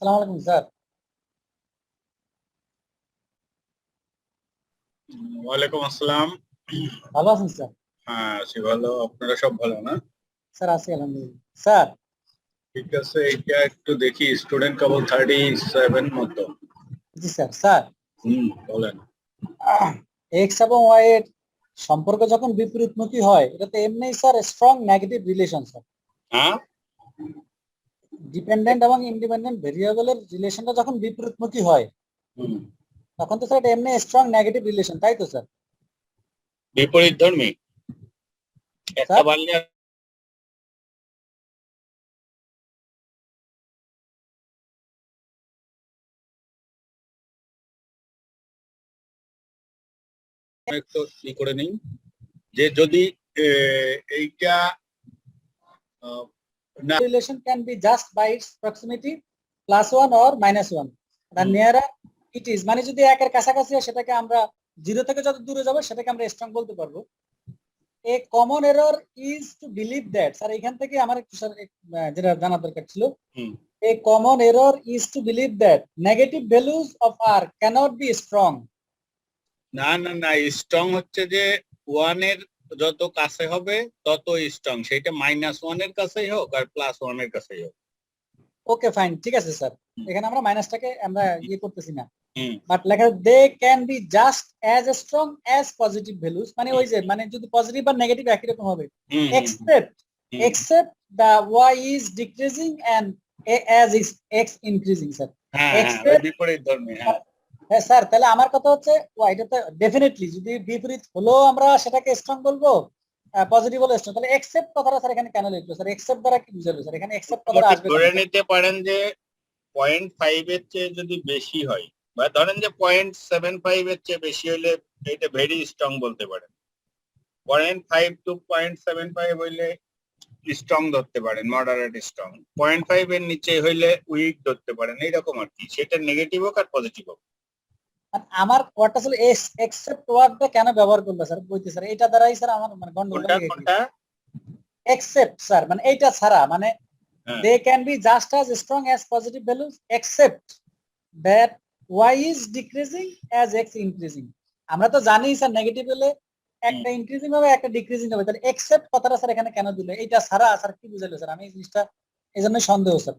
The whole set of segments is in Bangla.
সালাম আলাইকুম স্যার। ওয়ালাইকুম আসসালাম। ভালো আছেন স্যার? হ্যাঁ, আছি ভালো। আপনারা সব ভালো না? স্যার আছি আলহামদুলিল্লাহ। স্যার ঠিক আছে, এটা একটু দেখি। স্টুডেন্ট কেবল 37 মতো। জি স্যার। স্যার বলেন। এক্স এবং ওয়াই এর সম্পর্ক যখন বিপরীতমুখী হয় এটা তো এমনি sir strong negative relation sir. হ্যাঁ, ডিপেন্ডেন্ট এবং ইন্ডিপেন্ডেন্ট ভেরিয়েবলের রিলেশনটা যখন বিপরীতমুখী হয় হুম, তখন তো স্যার এটা এমনি স্ট্রং নেগেটিভ রিলেশন, তাই তো স্যার? বিপরীত ধর্মী একটা স্যার বাড়লে একটু ই করে নিন যে যদি এইটা না। Relation can be just by its proximity +1 or -1, the hmm, nearer it is, মানে যদি একের কাছাকাছি হয় সেটাকে আমরা জিরো থেকে যত দূরে যাবে সেটাকে আমরা স্ট্রং বলতে পারবো। A common error is to believe that, sir এখান থেকে আমার একটু স্যার যেটা জানা দরকার ছিল, hmm. A common error is to believe that negative values of r cannot be strong. না না না, স্ট্রং হচ্ছে যে ওয়ানের যত কাছে হবে তত স্ট্রং, সেটা -1 এর কাছেই হোক আর +1 এর কাছেই হোক। ওকে ফাইন, ঠিক আছে স্যার। হুম, এখানে আমরা মাইনাসটাকে আমরা ইয়ে করতেছি না, হুম, বাট লেখা they can be just as strong as positive values, মানে ওই যে মানে যদি পজিটিভ আর নেগেটিভ একই রকম হবে, হুম, হুম, এক্সেপ্ট হুম। Except the y is decreasing and as is x increasing sir. হ্যাঁ হ্যাঁ, ওই এক্সেপ্ট, বিপরীত ধর্মী। হ্যাঁ, হ্যাঁ স্যার, তাহলে আমার কথা হচ্ছে এটা তো ডেফিনেটলি যদি বিপরীত হলেও আমরা সেটাকে স্ট্রং বলবো, পজিটিভ হলে স্ট্রং। তাহলে এক্সেপ্ট কথাটা স্যার এখানে কেন লিখলো স্যার? এক্সেপ্ট দ্বারা কি বুঝালো স্যার? এখানে এক্সেপ্ট কথাটা মোটামুটি আসবে কেন ধরে স্যার? নিতে পারেন যে 0.5 এর চেয়ে যদি বেশি হয়, বা ধরেন যে 0.75 এর চেয়ে বেশি হলে এটা ভেরি স্ট্রং বলতে পারেন। 0.5 টু 0.75 হইলে স্ট্রং ধরতে পারেন, মডারেট স্ট্রং। 0.5 এর নিচে হইলে উইক ধরতে পারেন, এইরকম আর কি। সেটা নেগেটিভ হোক আর পজিটিভ হোক। আর আমার ওয়ার্ডটা ছিল এক্সেপ্ট ওয়ার্ডটা কেন ব্যবহার করলো স্যার বইতে স্যার? এটা দ্বারাই স্যার আমার মানে গন্ডগোলটা কোনটা লেগে কোনটা? গেছে। এক্সেপ্ট স্যার মানে এইটা ছাড়া, মানে হ্যাঁ, they can be just as strong as positive values except that y is decreasing as x increasing। আমরা তো জানি স্যার নেগেটিভ হলে হুম। একটা ইনক্রিজিং হবে একটা ডিক্রিজিং হবে, তাহলে এক্সেপ্ট কথাটা স্যার এখানে কেন দিল? এইটা ছাড়া স্যার কি বুঝাইলো স্যার? আমি এই জিনিসটা এই জন্য সন্দেহ স্যার।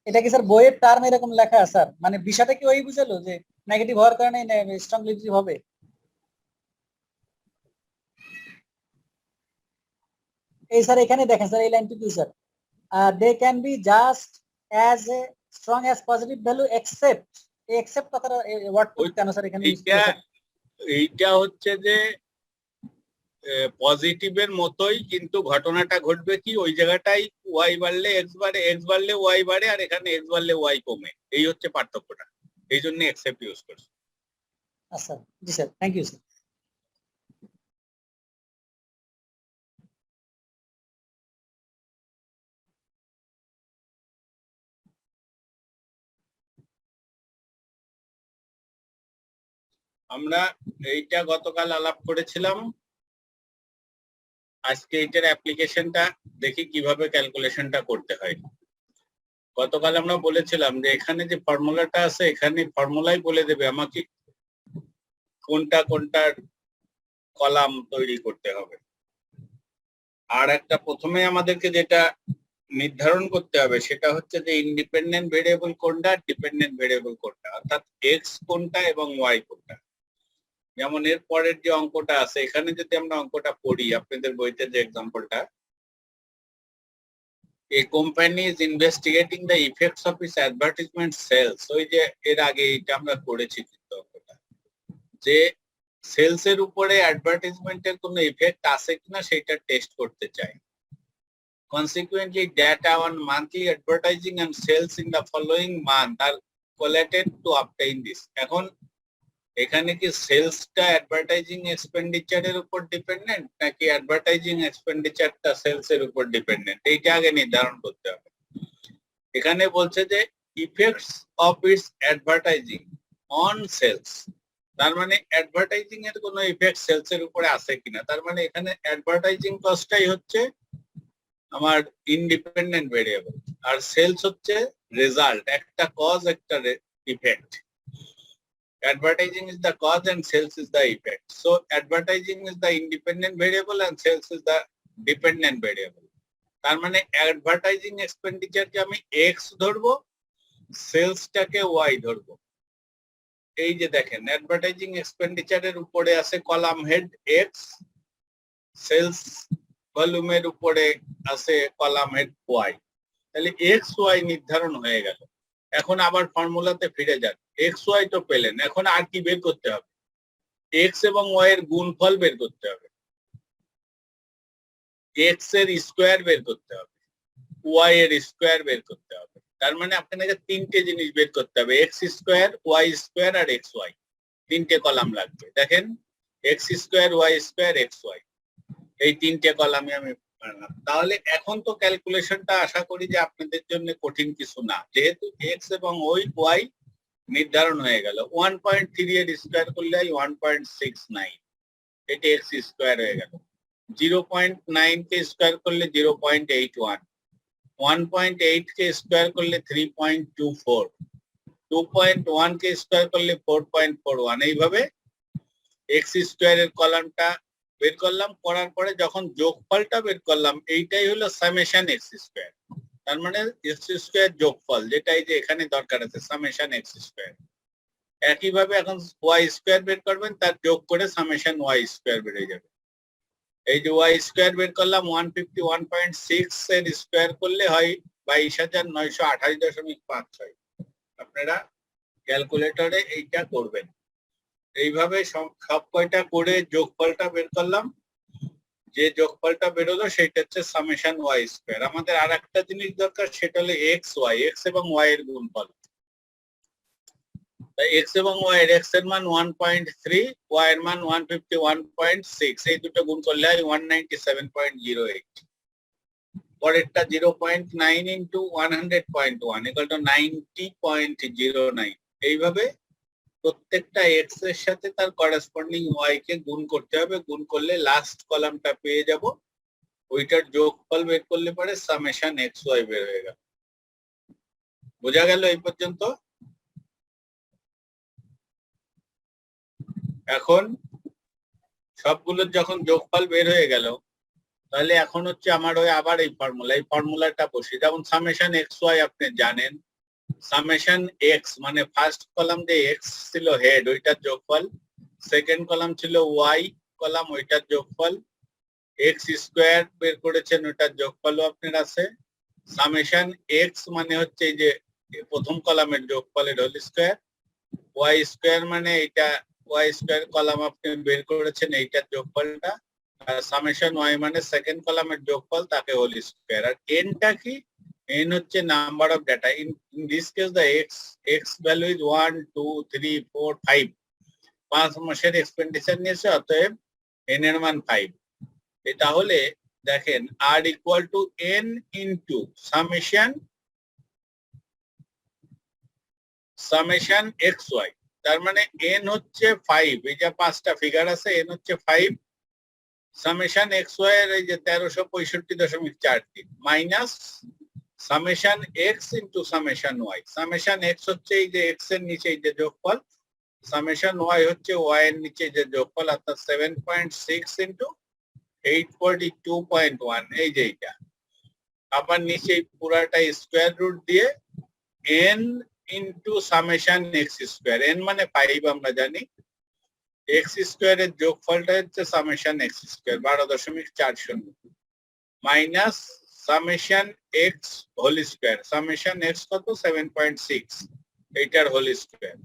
এটা কি স্যার বইয়ের টার্ম এরকম লেখা স্যার? মানে বিষয়টা কি ওই বুঝালো যে নেগেটিভ হওয়ার কারণে স্ট্রং নেগেটিভ হবে? এই স্যার এখানে দেখেন স্যার এই লাইনটি কি sir? They can be just as a strong as positive value except, এই এক্সেপ্ট কথাটা ওয়ার্ড কেন স্যার এখানে ইউজ এইটা করলো স্যার? এইটা হচ্ছে যে পজিটিভের মতোই, কিন্তু ঘটনাটা ঘটবে কি, ওই জায়গাটাই ওয়াই বাড়লে এক্স বাড়ে, এক্স বাড়লে ওয়াই বাড়ে, আর এখানে এক্স বাড়লে ওয়াই কমে। এই হচ্ছে পার্থক্যটা। এই জন্য এক্সেপ্ট ইউজ করছি। আচ্ছা, জি স্যার, থ্যাংক ইউ স্যার। আমরা এইটা গতকাল আলাপ করেছিলাম। আজকে এইটার অ্যাপ্লিকেশনটা দেখি কিভাবে ক্যালকুলেশনটা করতে হয়। গতকাল আমরা বলেছিলাম যে এখানে যে ফর্মুলাটা আছে, এখানে ফর্মুলাই বলে দেবে আমাকে কোনটা কোনটার কলাম তৈরি করতে হবে। আর একটা প্রথমে আমাদেরকে যেটা নির্ধারণ করতে হবে সেটা হচ্ছে যে ইন্ডিপেন্ডেন্ট ভেরিয়েবল কোনটা, ডিপেন্ডেন্ট ভেরিয়েবল কোনটা, অর্থাৎ এক্স কোনটা এবং ওয়াই কোনটা। যেমন এর পরের যে অঙ্কটা আছে, এখানে যদি আমরা অঙ্কটা পড়ি, আপনাদের বইতে যে এক্সাম্পলটা, a company is investigating the effects of its advertisement sales, ওই যে এর আগে এটা আমরা করেছি কিন্তু অঙ্কটা, যে সেলস এর উপরে অ্যাডভার্টাইজমেন্টের কোনো ইফেক্ট আছে কিনা সেটা টেস্ট করতে চাই। Consequently, data on monthly advertising and sales in the following month are collated to obtain this. এখন এখানে কি সেলসটা অ্যাডভার্টাইজিং এক্সপেন্ডিচারের উপর ডিপেন্ডেন্ট নাকি অ্যাডভার্টাইজিং এক্সপেন্ডিচারটা সেলস এর উপর ডিপেন্ডেন্ট, এইটা আগে নির্ধারণ করতে হবে। এখানে বলছে যে effects of its advertising on sales, তার মানে অ্যাডভার্টাইজিং এর কোনো ইফেক্ট সেলস এর উপরে আছে কিনা। তার মানে এখানে অ্যাডভার্টাইজিং কস্টটাই হচ্ছে আমার ইন্ডিপেন্ডেন্ট ভেরিয়েবল, আর সেলস হচ্ছে রেজাল্ট, একটা কজ একটা effect. Advertising is the cause and sales is the effect. So advertising is the independent variable and sales is the dependent variable. তার মানে অ্যাডভার্টাইজিং এক্সপেন্ডিচারকে আমি এক্স ধরবো, সেলসটাকে ওয়াই ধরবো। এই যে দেখেন অ্যাডভার্টাইজিং এক্সপেন্ডিচারের উপরে আছে কলাম হেড এক্স, সেলস ভলিউমের উপরে আছে কলাম হেড ওয়াই। তাহলে এক্স ওয়াই নির্ধারণ হয়ে গেল। এখন আবার ফর্মুলাতে ফিরে যান। এক্স ওয়াই তো পেলেন, এখন আর কি বের করতে হবে? এক্স এবং ওয়াই এর গুণফল বের করতে হবে, এক্স এর স্কোয়ার বের করতে হবে, ওয়াই এর স্কোয়ার বের করতে হবে। তার মানে আপনাকে তিনটে জিনিস বের করতে হবে, এক্স স্কোয়ার, ওয়াই স্কোয়ার আর এক্স ওয়াই। তিনটে কলাম লাগবে। দেখেন x square, y square, x y, এই তিনটে কলামে আমি বানালাম। তাহলে এখন তো ক্যালকুলেশনটা আশা করি যে আপনাদের জন্য কঠিন কিছু না, যেহেতু এক্স এবং ওয়াই নির্ধারণ হয়ে গেল। 1.3 এর স্কোয়ার করলে 1.69, এটা এক্স স্কোয়ার হয়ে গেল। 0.9 কে স্কোয়ার করলে 0.81, 1.8 কে স্কোয়ার করলে 3.24, 2.1 কে স্কোয়ার করলে 4.41। এইভাবে এক্স স্কোয়ারের কলামটা বের করলাম, করার পরে যখন যোগফলটা বের করলাম, এইটাই হলো সামেশন এক্স স্কোয়ার। তার মানে এক্স স্কোয়ার যোগফল, যেটা এই যে এখানে দরকার আছে সামেশন এক্স স্কোয়ার। একইভাবে এখন ওয়াই স্কোয়ার বের করবেন, তার যোগ করে সামেশন ওয়াই স্কোয়ার বেড়ে যাবে। এই যে ওয়াই স্কোয়ার বের করলাম 151.6 এর স্কোয়ার করলে হয় 22,928.56। আপনারা ক্যালকুলেটরে এইটা করবেন। এইভাবে সব কয়টা করে যোগফলটা বের করলাম, যে যোগফলটা বেরোলো সেটা হচ্ছে সামেশন ওয়াই স্কোয়ার। আমাদের আর একটা জিনিস দরকার, সেটা হলো এক্স ওয়াই, এক্স এবং ওয়াই এর গুণফল। এক্স এবং ওয়াই এর এক্স এর মান 1.3, ওয়াই এর মান 151.6, এই দুটো গুণ করলে হয় 197.08। পরেরটা 0.9 ইন্টু 100.1 ইকুয়াল টু 90.09। এইভাবে প্রত্যেকটা এক্স এর সাথে তার করেসপন্ডিং ওয়াই কে গুণ করতে হবে। গুণ করলে লাস্ট কলামটা পেয়ে যাব, ওইটার যোগফল বের করলে পরে সামেশন এক্স ওয়াই বের হয়ে গেল। বোঝা গেল এই পর্যন্ত? এখন সবগুলোর যখন যোগফল বের হয়ে গেল, তাহলে এখন হচ্ছে আমার ওই আবার এই ফর্মুলাটা বসে। যেমন সামেশন এক্স ওয়াই আপনি জানেন, সামেশন এক্স মানে ফার্স্ট কলাম যে এক্স ছিল হেড, ওইটার যোগফল, সেকেন্ড কলাম ছিল ওয়াই কলাম, ওইটার যোগফল, এক্স স্কোয়ার বের করেছেন, ওইটার যোগফলও আপনার আছে। সামেশন এক্স মানে হচ্ছে এই যে প্রথম কলামের যোগফলের হোল স্কোয়ার, ওয়াই স্কোয়ার মানে এটা ওয়াই স্কোয়ার কলাম আপনি বের করেছেন, এইটার যোগফলটা। আর সামেশন ওয়াই মানে সেকেন্ড কলামের যোগফল, তাকে হোল স্কোয়ার। আর এনটা কি? n হচ্ছে number of data. In this case the x value is 1 2 3 4 5, 5 মাসের এক্সপেন্ডিচার নিয়েছে, অতএব n এর মান 5। তাহলে দেখেন r equal to n into summation xy। তার মানে n হচ্ছে 5, এই যে পাঁচটা ফিগার আছে, n হচ্ছে 5, সামেশন xy এর এই যে 1365.43 minus summation x into summation y। Summation x হচ্ছে এই যে x এর নিচে এই যে যোগফল, সামেশন y হচ্ছে y এর নিচে যে যোগফল, অর্থাৎ 7.6 ইনটু 842.1, এই যে এটা। আবার নিচে পুরাটা স্কোয়ার রুট দিয়ে n into summation x square. n মানে 5 আমরা জানি, x স্কোয়ারের যোগফলটা হচ্ছে summation x square 12.40 minus summation x whole square. Summation x কত? 7.6, এইটার whole square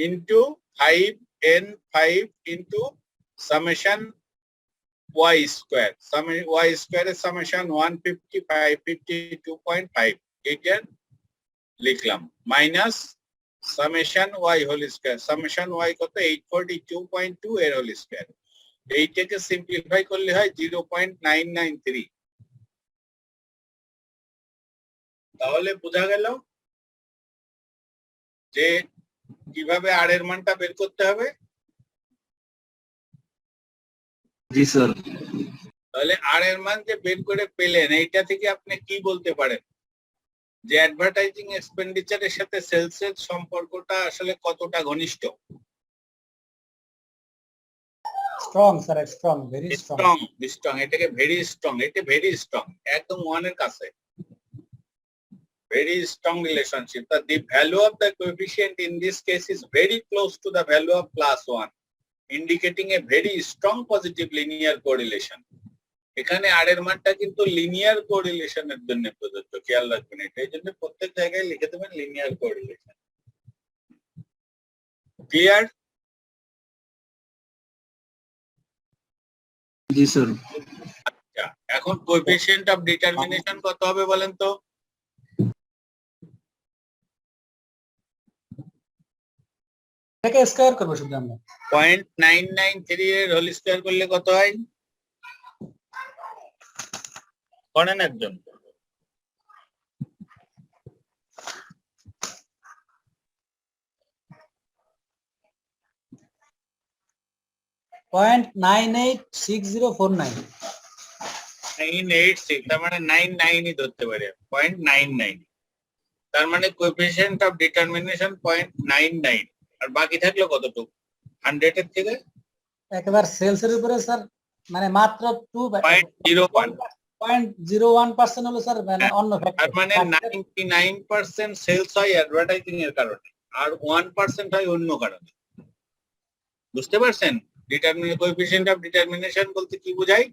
into 5 into summation y square. y স্কোয়ারের সামেশন 155.52.5, এইটার লিখলাম, minus summation y whole square. Summation y কত? 842.2 এর হোল স্কয়ার। এইটাকে সিম্পলিফাই করলে হয় 0.993। তাহলে বোঝা গেল যে কিভাবে আর এর মানটা বের করতে হবে। জি স্যার। তাহলে আর এর মান যে বের করে পেলেন, এইটা থেকে আপনি কি বলতে পারেন? যে অ্যাডভার্টাইজিং এক্সপেন্ডিচারের সাথে সেলস এর সম্পর্কটা আসলে কতটা ঘনিষ্ঠ? Strong sir, strong, very strong. Strong, strong, এটাকে ভেরি স্ট্রং, এটা ভেরি স্ট্রং, একদম ওয়ানের কাছে। Very strong relationship. The value of the coefficient in this case is very close to the value of +1, indicating a very strong positive linear correlation. এখানে আর এর মানটা কিন্তু লিনিয়ার কোরিলেশনের জন্য প্রযোজ্য, খেয়াল রাখবেন এটা। এই জন্য প্রত্যেক জায়গায় লিখে দেবেন লিনিয়ার কোরিলেশন। ক্লিয়ার? জি স্যার। আচ্ছা, এখন কোএফিসিয়েন্ট অফ ডিটারমিনেশন কত হবে বলেন তো? এটাকে স্কয়ার করব শুধু আমরা। 0.993 এর হোল স্কয়ার করলে কত হয়? করেন একজন। 0.986049। 986, তার মানে 99 ই ধরতে পারি, 0.99। তার মানে কোএফিসিয়েন্ট অফ ডিটারমিনেশন 0.99, আর বাকি থাকলো কতটুকু 100 এর থেকে? একবার সেলস এর উপরে স্যার, মানে মাত্র 0.01 হলো স্যার, মানে অন্য ফ্যাক্টর। তার মানে 99% সেলস হয় অ্যাডভার্টাইজিং এর কারণে, আর 1% হয় অন্য কারণে। বুঝতে পারছেন কোএফিসিয়েন্ট অফ ডিটারমিনেশন বলতে কি বোঝায়?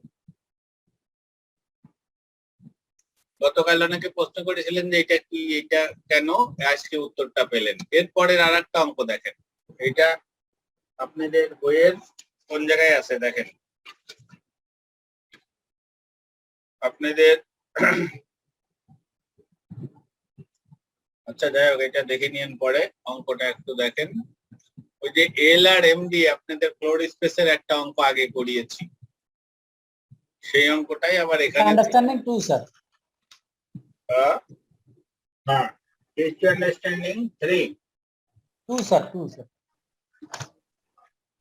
গতকাল অনেকে প্রশ্ন করেছিলেন যে এটা কি, এটা কেন, আজকে উত্তরটা পেলেন। এরপরের আরেকটা অঙ্ক দেখেন, এটা আপনাদের বইয়ের কোন জায়গায় আছে দেখেন, আপনাদের আচ্ছা যাই হোক, এটা দেখে নিন পরে, অঙ্কটা একটু দেখেন। ওই যে এল আর এম দিয়ে আপনাদের ফ্লোর স্পেসের একটা অঙ্ক আগে করিয়েছি, সেই অঙ্কটাই আবার এখানে আন্ডারস্ট্যান্ডিং 2 স্যার। হ্যাঁ, আন্ডারস্ট্যান্ডিং 3 2 স্যার, 2 স্যার।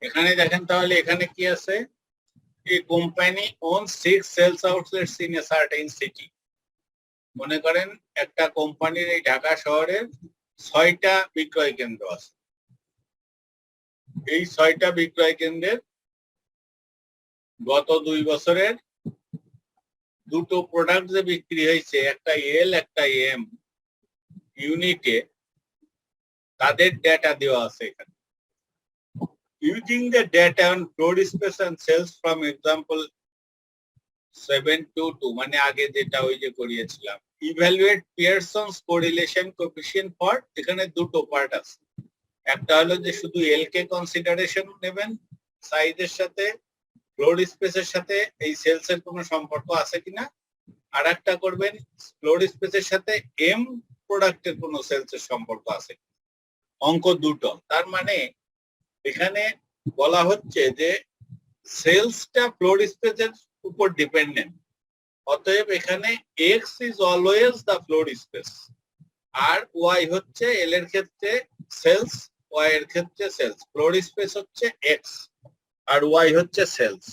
এখানে দেখেন তাহলে এখানে কি আছে? A company owns 6 sales outlets in a certain city. মনে করেন একটা কোম্পানির এই ঢাকা শহরের 6টা বিক্রয় কেন্দ্র আছে। এই 6টা বিক্রয় কেন্দ্রের গত 2 বছরের দুটো প্রোডাক্ট যে বিক্রি হয়েছে, একটা এল একটা এম ইউনিটে, তাদের ডেটা দেওয়া আছে এখানে। Using the data on floor space and sales from example 722, মানে আগে যেটা ওই যে করিয়েছিলাম, evaluate Pearson's correlation coefficient for, এখানে দুটো পার্ট আছে। একটা হলো যে শুধু এল কে কনসিডারেশন নেবেন সাইজের সাথে, ফ্লোর স্পেসের সাথে এই সেলস এর কোনো সম্পর্ক আছে কিনা, আর একটা করবেন ফ্লোর স্পেসের সাথে এম প্রোডাক্টের কোনো সেলস এর সম্পর্ক আছে। অঙ্ক দুটো, তার মানে এখানে বলা হচ্ছে যে সেলসটা ফ্লোর স্পেসের উপর ডিপেন্ডেন্ট, অতএব এখানে x is always the floor space, আর ওয়াই হচ্ছে এল এর ক্ষেত্রে সেলস, ওয়াই এর ক্ষেত্রে সেলস। ফ্লোর স্পেস হচ্ছে এক্স আর ওয়াই হচ্ছে সেলস।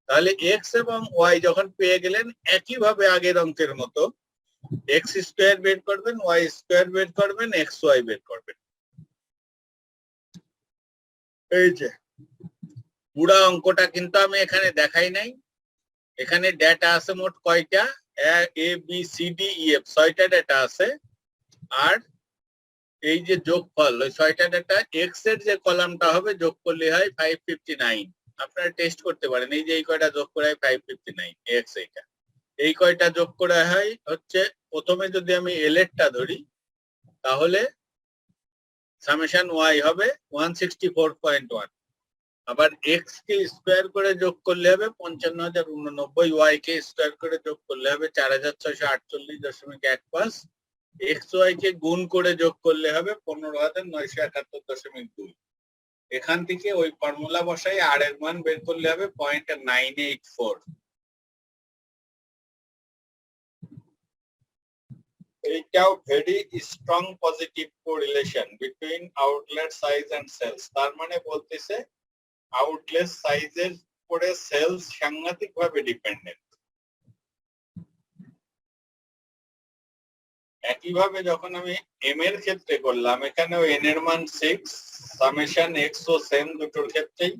তাহলে এক্স এবং ওয়াই যখন পেয়ে গেলেন, একইভাবে আগের অঙ্কের মতো এক্স স্কোয়ার বের করবেন, ওয়াই স্কোয়ার বের করবেন, এক্স ওয়াই বের করবেন। এই যে পুরা অঙ্কটা কিন্তু আমি এখানে দেখাই নাই। এখানে ডেটা আছে মোট কয়টা? A B C D E F, 6টা ডেটা আছে। আর এই যে যোগফল, ওই 6টা ডেটা এক্স এর যে কলামটা হবে যোগ করলে হয় 559। আপনারা টেস্ট করতে পারেন, এই যে এই কয়টা যোগ করে হয় 559 এক্স, এইটা এই কয়টা যোগ করে হয় হচ্ছে, প্রথমে যদি আমি এল এরটা ধরি তাহলে সামেশন ওয়াই হবে 164.1, আবার এক্স কে স্কোয়ার করে যোগ করলে হবে 55,089, ওয়াই কে স্কোয়ার করে যোগ করলে হবে 4,648.15, এক্স ওয়াই কে গুণ করে যোগ করলে হবে 15,971.2। এখান থেকে ওই ফর্মুলা বসাই আর এর মান বের করলে হবে 0.984। এইটাও very strong positive correlation between outlet size and sales. তার মানে বলতেছে আউটলেট সাইজের উপরে সেলস সাংঘাতিকভাবে ডিপেন্ডেন্ট। একইভাবে যখন আমি এম এর ক্ষেত্রে করলাম, এখানেও এন এর মান 6, সামেশন এক্স ও সেম দুটোর ক্ষেত্রেই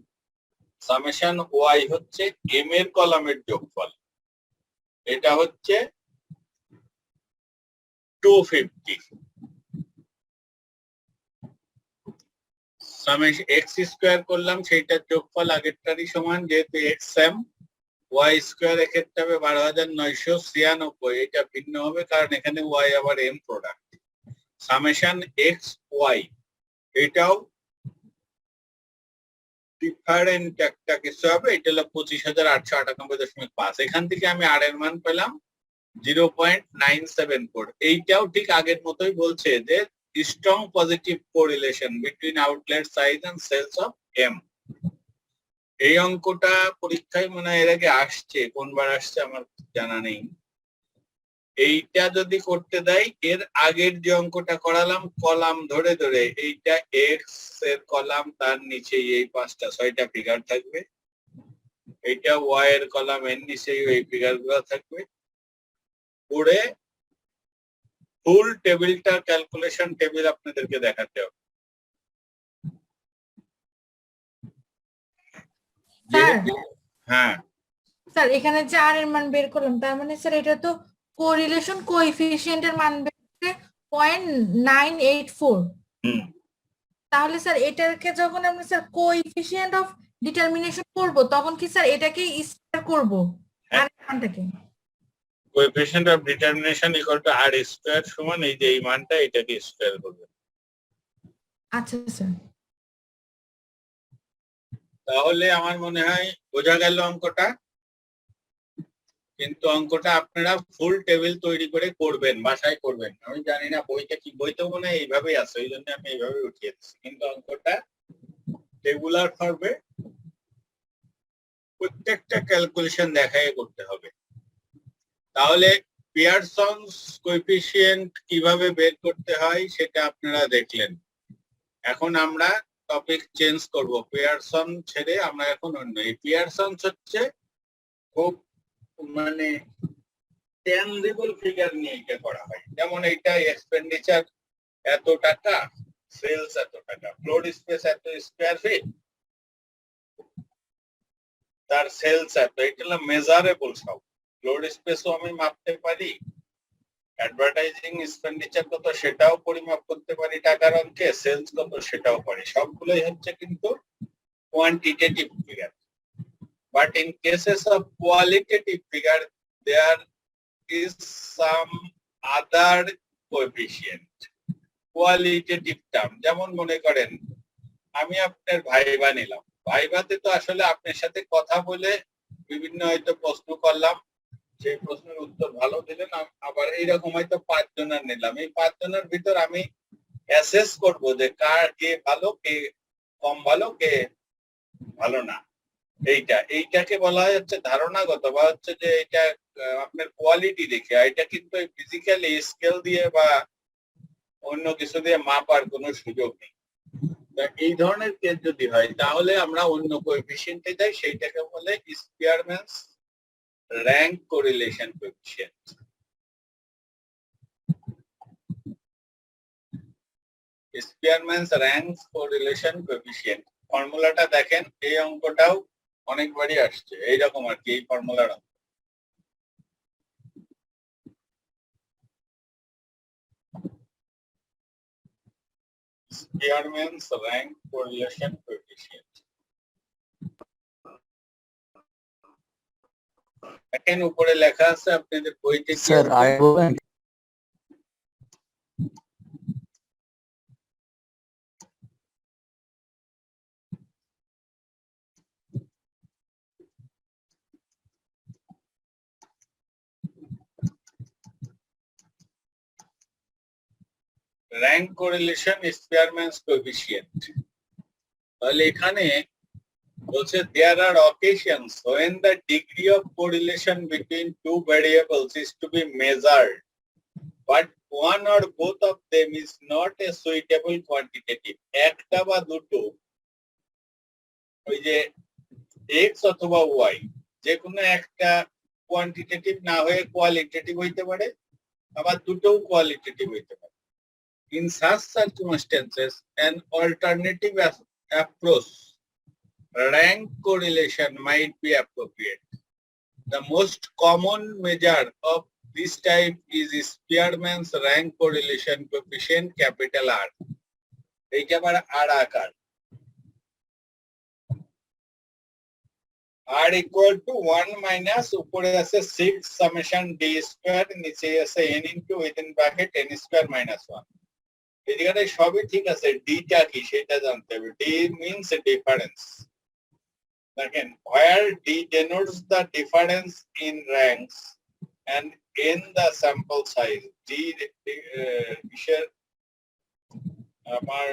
সামেশন ওয়াই হচ্ছে এম এর কলামের যোগফল, এটা হচ্ছে 250। সামেশন এক্স স্কোয়ার করলাম, সেইটার যোগফল আগেরটারই সমান, যেহেতু এক্স সেম। ওয়াই স্কোয়ার এক্ষেত্রে হবে 12,996, এটা ভিন্ন হবে কারণ এখানে ওয়াই আবার M product. Summation x y এটাও ডিফারেন্ট একটা কিছু হবে, এটা হলো 25,898.5। এখান থেকে আমি আর এর মান পেলাম 0.974। এইটাও ঠিক আগের মতোই বলছে যে strong positive correlation between outlet size and sales of M. এই অঙ্কটা পরীক্ষায় মনে হয় এর আগে আসছে, কোনবার আসছে আমার জানা নেই। এইটা যদি করতে দেয়, এর আগের যে অঙ্কটা করালাম কলাম ধরে ধরে, এইটা এক্স এর কলাম, তার নিচে এই 5টা 6টা ফিগার থাকবে, এইটা ওয়াই এর কলাম, এর নিচে এই ফিগার গুলো থাকবে। পরে ফুল টেবিলটা ক্যালকুলেশন টেবিল আপনাদেরকে দেখাতে হবে। স্যার হ্যাঁ স্যার এখানে যে আর এর মান বের করলাম, তার মানে স্যার এটা তো কোরিলেশন কোএফিসিয়েন্টের মান বের করে 0.984। হুম তাহলে স্যার এটাকে যখন আমরা স্যার কোএফিসিয়েন্ট অফ ডিটারমিনেশন করব, তখন কি স্যার এটাকে স্কয়ার করব আর এর মানটাকে? Coefficient of determination equal to r square সমান এই যে এই মানটা, এটাকে স্কয়ার করবে। আচ্ছা স্যার। তাহলে আমার মনে হয় বোঝা গেল অঙ্কটা। কিন্তু অঙ্কটা আপনারা ফুল টেবিল তৈরি করে করবেন, বাসায় করবেন। আমি জানি না বইটা কি, বইতেও মনে হয় এইভাবেই আছে, ওই জন্য আমি এইভাবে উঠিয়ে দিচ্ছি। কিন্তু অঙ্কটা টেবুলার ফর্মে প্রত্যেকটা ক্যালকুলেশন দেখায় করতে হবে। তাহলে পিয়ারসনস কোএফিসিয়েন্ট কিভাবে বের করতে হয় সেটা আপনারা দেখলেন। এখন আমরা টপিক চেঞ্জ করব, পিয়ারসন ছেড়ে আমরা এখন অন্য। এই পিয়ারসনস হচ্ছে খুব মানে ট্যানজিবল ফিগার নিয়ে এটা করা হয়। যেমন এইটা এক্সপেন্ডিচার এত টাকা, সেলস এত টাকা, ফ্লোর স্পেস এত স্কয়ার ফিট, তার সেলস এত, এটা হলো মেজারেবল সব। ফ্লোর স্পেসও আমি মাপতে পারি, অ্যাডভার্টাইজিং এক্সপেন্ডিচার কত সেটাও পরিমাপ করতে পারি টাকার অঙ্কে, সেলস কত সেটাও পারি, সবগুলোই হচ্ছে কিন্তু quantitative figure. But in cases of qualitative figure there is some other coefficient, qualitative term। যেমন মনে করেন আমি আপনার ভাইবা নিলাম, ভাইবাতে তো আসলে আপনার সাথে কথা বলে বিভিন্ন হয়তো প্রশ্ন করলাম, সেই প্রশ্নের উত্তর ভালো দিলেন, আবার এইরকম হয়তো 5 জনের নিলাম। এই 5 জনের ভিতর আমি অ্যাসেস করব যে কার কে ভালো, কে কম ভালো, কে ভালো না। এইটাকে বলা হয় হচ্ছে ধারণাগত, বা হচ্ছে যে এটা আপনার কোয়ালিটি দেখে। এটা কিন্তু ফিজিক্যালি স্কেল দিয়ে বা অন্য কিছু দিয়ে মাপার কোনো সুযোগ নেই। এই ধরনের কেস যদি হয় তাহলে আমরা অন্য কোএফিসিয়েন্টে যাই, সেইটাকে বলে Spearman's rank correlation coefficient. Spearman's rank correlation coefficient ফর্মুলাটা দেখেন, এই অঙ্কটাও অনেকবারই আসছে এইরকম আর কি, এই ফর্মুলার অঙ্ক। Spearman's rank correlation coefficient. দেখেন উপরে লেখা আছে আপনাদের বইতে কি? স্যার আই বলেন। rank correlation Spearman's coefficient। তাহলে এখানে বলছে there are occasions when the degree of correlation between two variables is to be measured, but one or both of them is not a suitable quantitative। একটা বা দুটো, ওই যে x অথবা y, যে কোনো একটা কোয়ান্টিটেটিভ না হয়ে কোয়ালিটেটিভ হইতে পারে, আবার দুটোও কোয়ালিটেটিভ হইতে পারে। In such circumstances, an alternative approach, rank correlation, might be appropriate. The most common measure of this type is Spearman's rank correlation coefficient, capital R. এইটা আবার R আকার। R equal to 1 minus উপরে আছে 6 summation d square, নিচে আছে n into within bracket n square minus 1. এদিকে সবই ঠিক আছে, d টা কি সেটা জানতে হবে। d means difference. দেখেন, where d denotes the difference in ranks and n the sample size. d আমার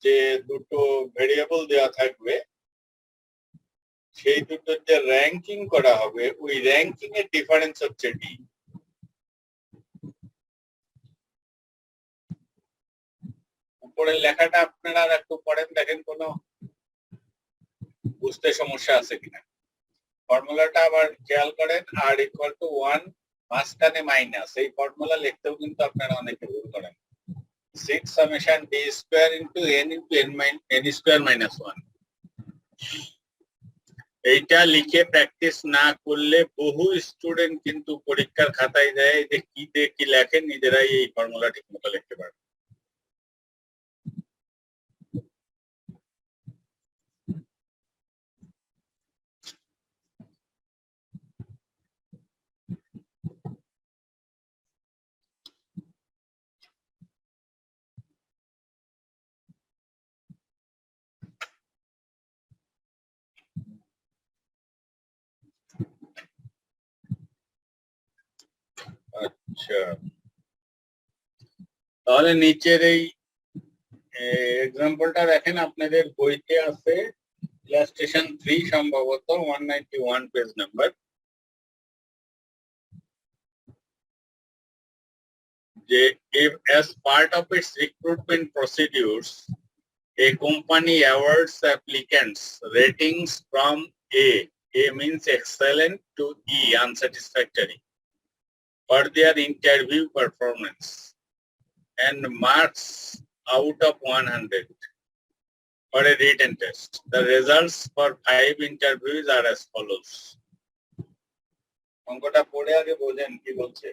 যে দুটো ভেরিয়েবল দেওয়া থাকবে সেই দুটোর যে র্যাঙ্কিং করা হবে ওই র্যাঙ্কিং এর ডিফারেন্স হচ্ছে d। উপরের লেখাটা আপনারা আর একটু পড়েন, দেখেন কোনো বুঝতে সমস্যা আছে কিনা। ফর্মুলাটা আবার খেয়াল করেন, r equal to 1 মাঝখানে মাইনাস, এই ফর্মুলা লিখতেও কিন্তু আপনারা অনেকে ভুল করেন। 6 summation d square into n square minus 1। এইটা লিখে প্র্যাকটিস না করলে বহু স্টুডেন্ট কিন্তু পরীক্ষার খাতায় দেয় যে কি দিয়ে কি লেখেন, নিজেরাই এই ফর্মুলা ঠিক মতো লিখতে পারে। আচ্ছা, তাহলে নিচের এই এক্সাম্পলটা দেখেন, আপনাদের বইতে আছে ইলাস্ট্রেশন 3 সম্ভবত 191 পেজ নাম্বার। যে if as part of its recruitment procedures a company awards applicants ratings from A means excellent to E unsatisfactory for their interview performance and marks out of 100 for a written test. The results for 5 interviews are as follows. অঙ্কটা পড়ে আগে বোঝেন কি বলছে।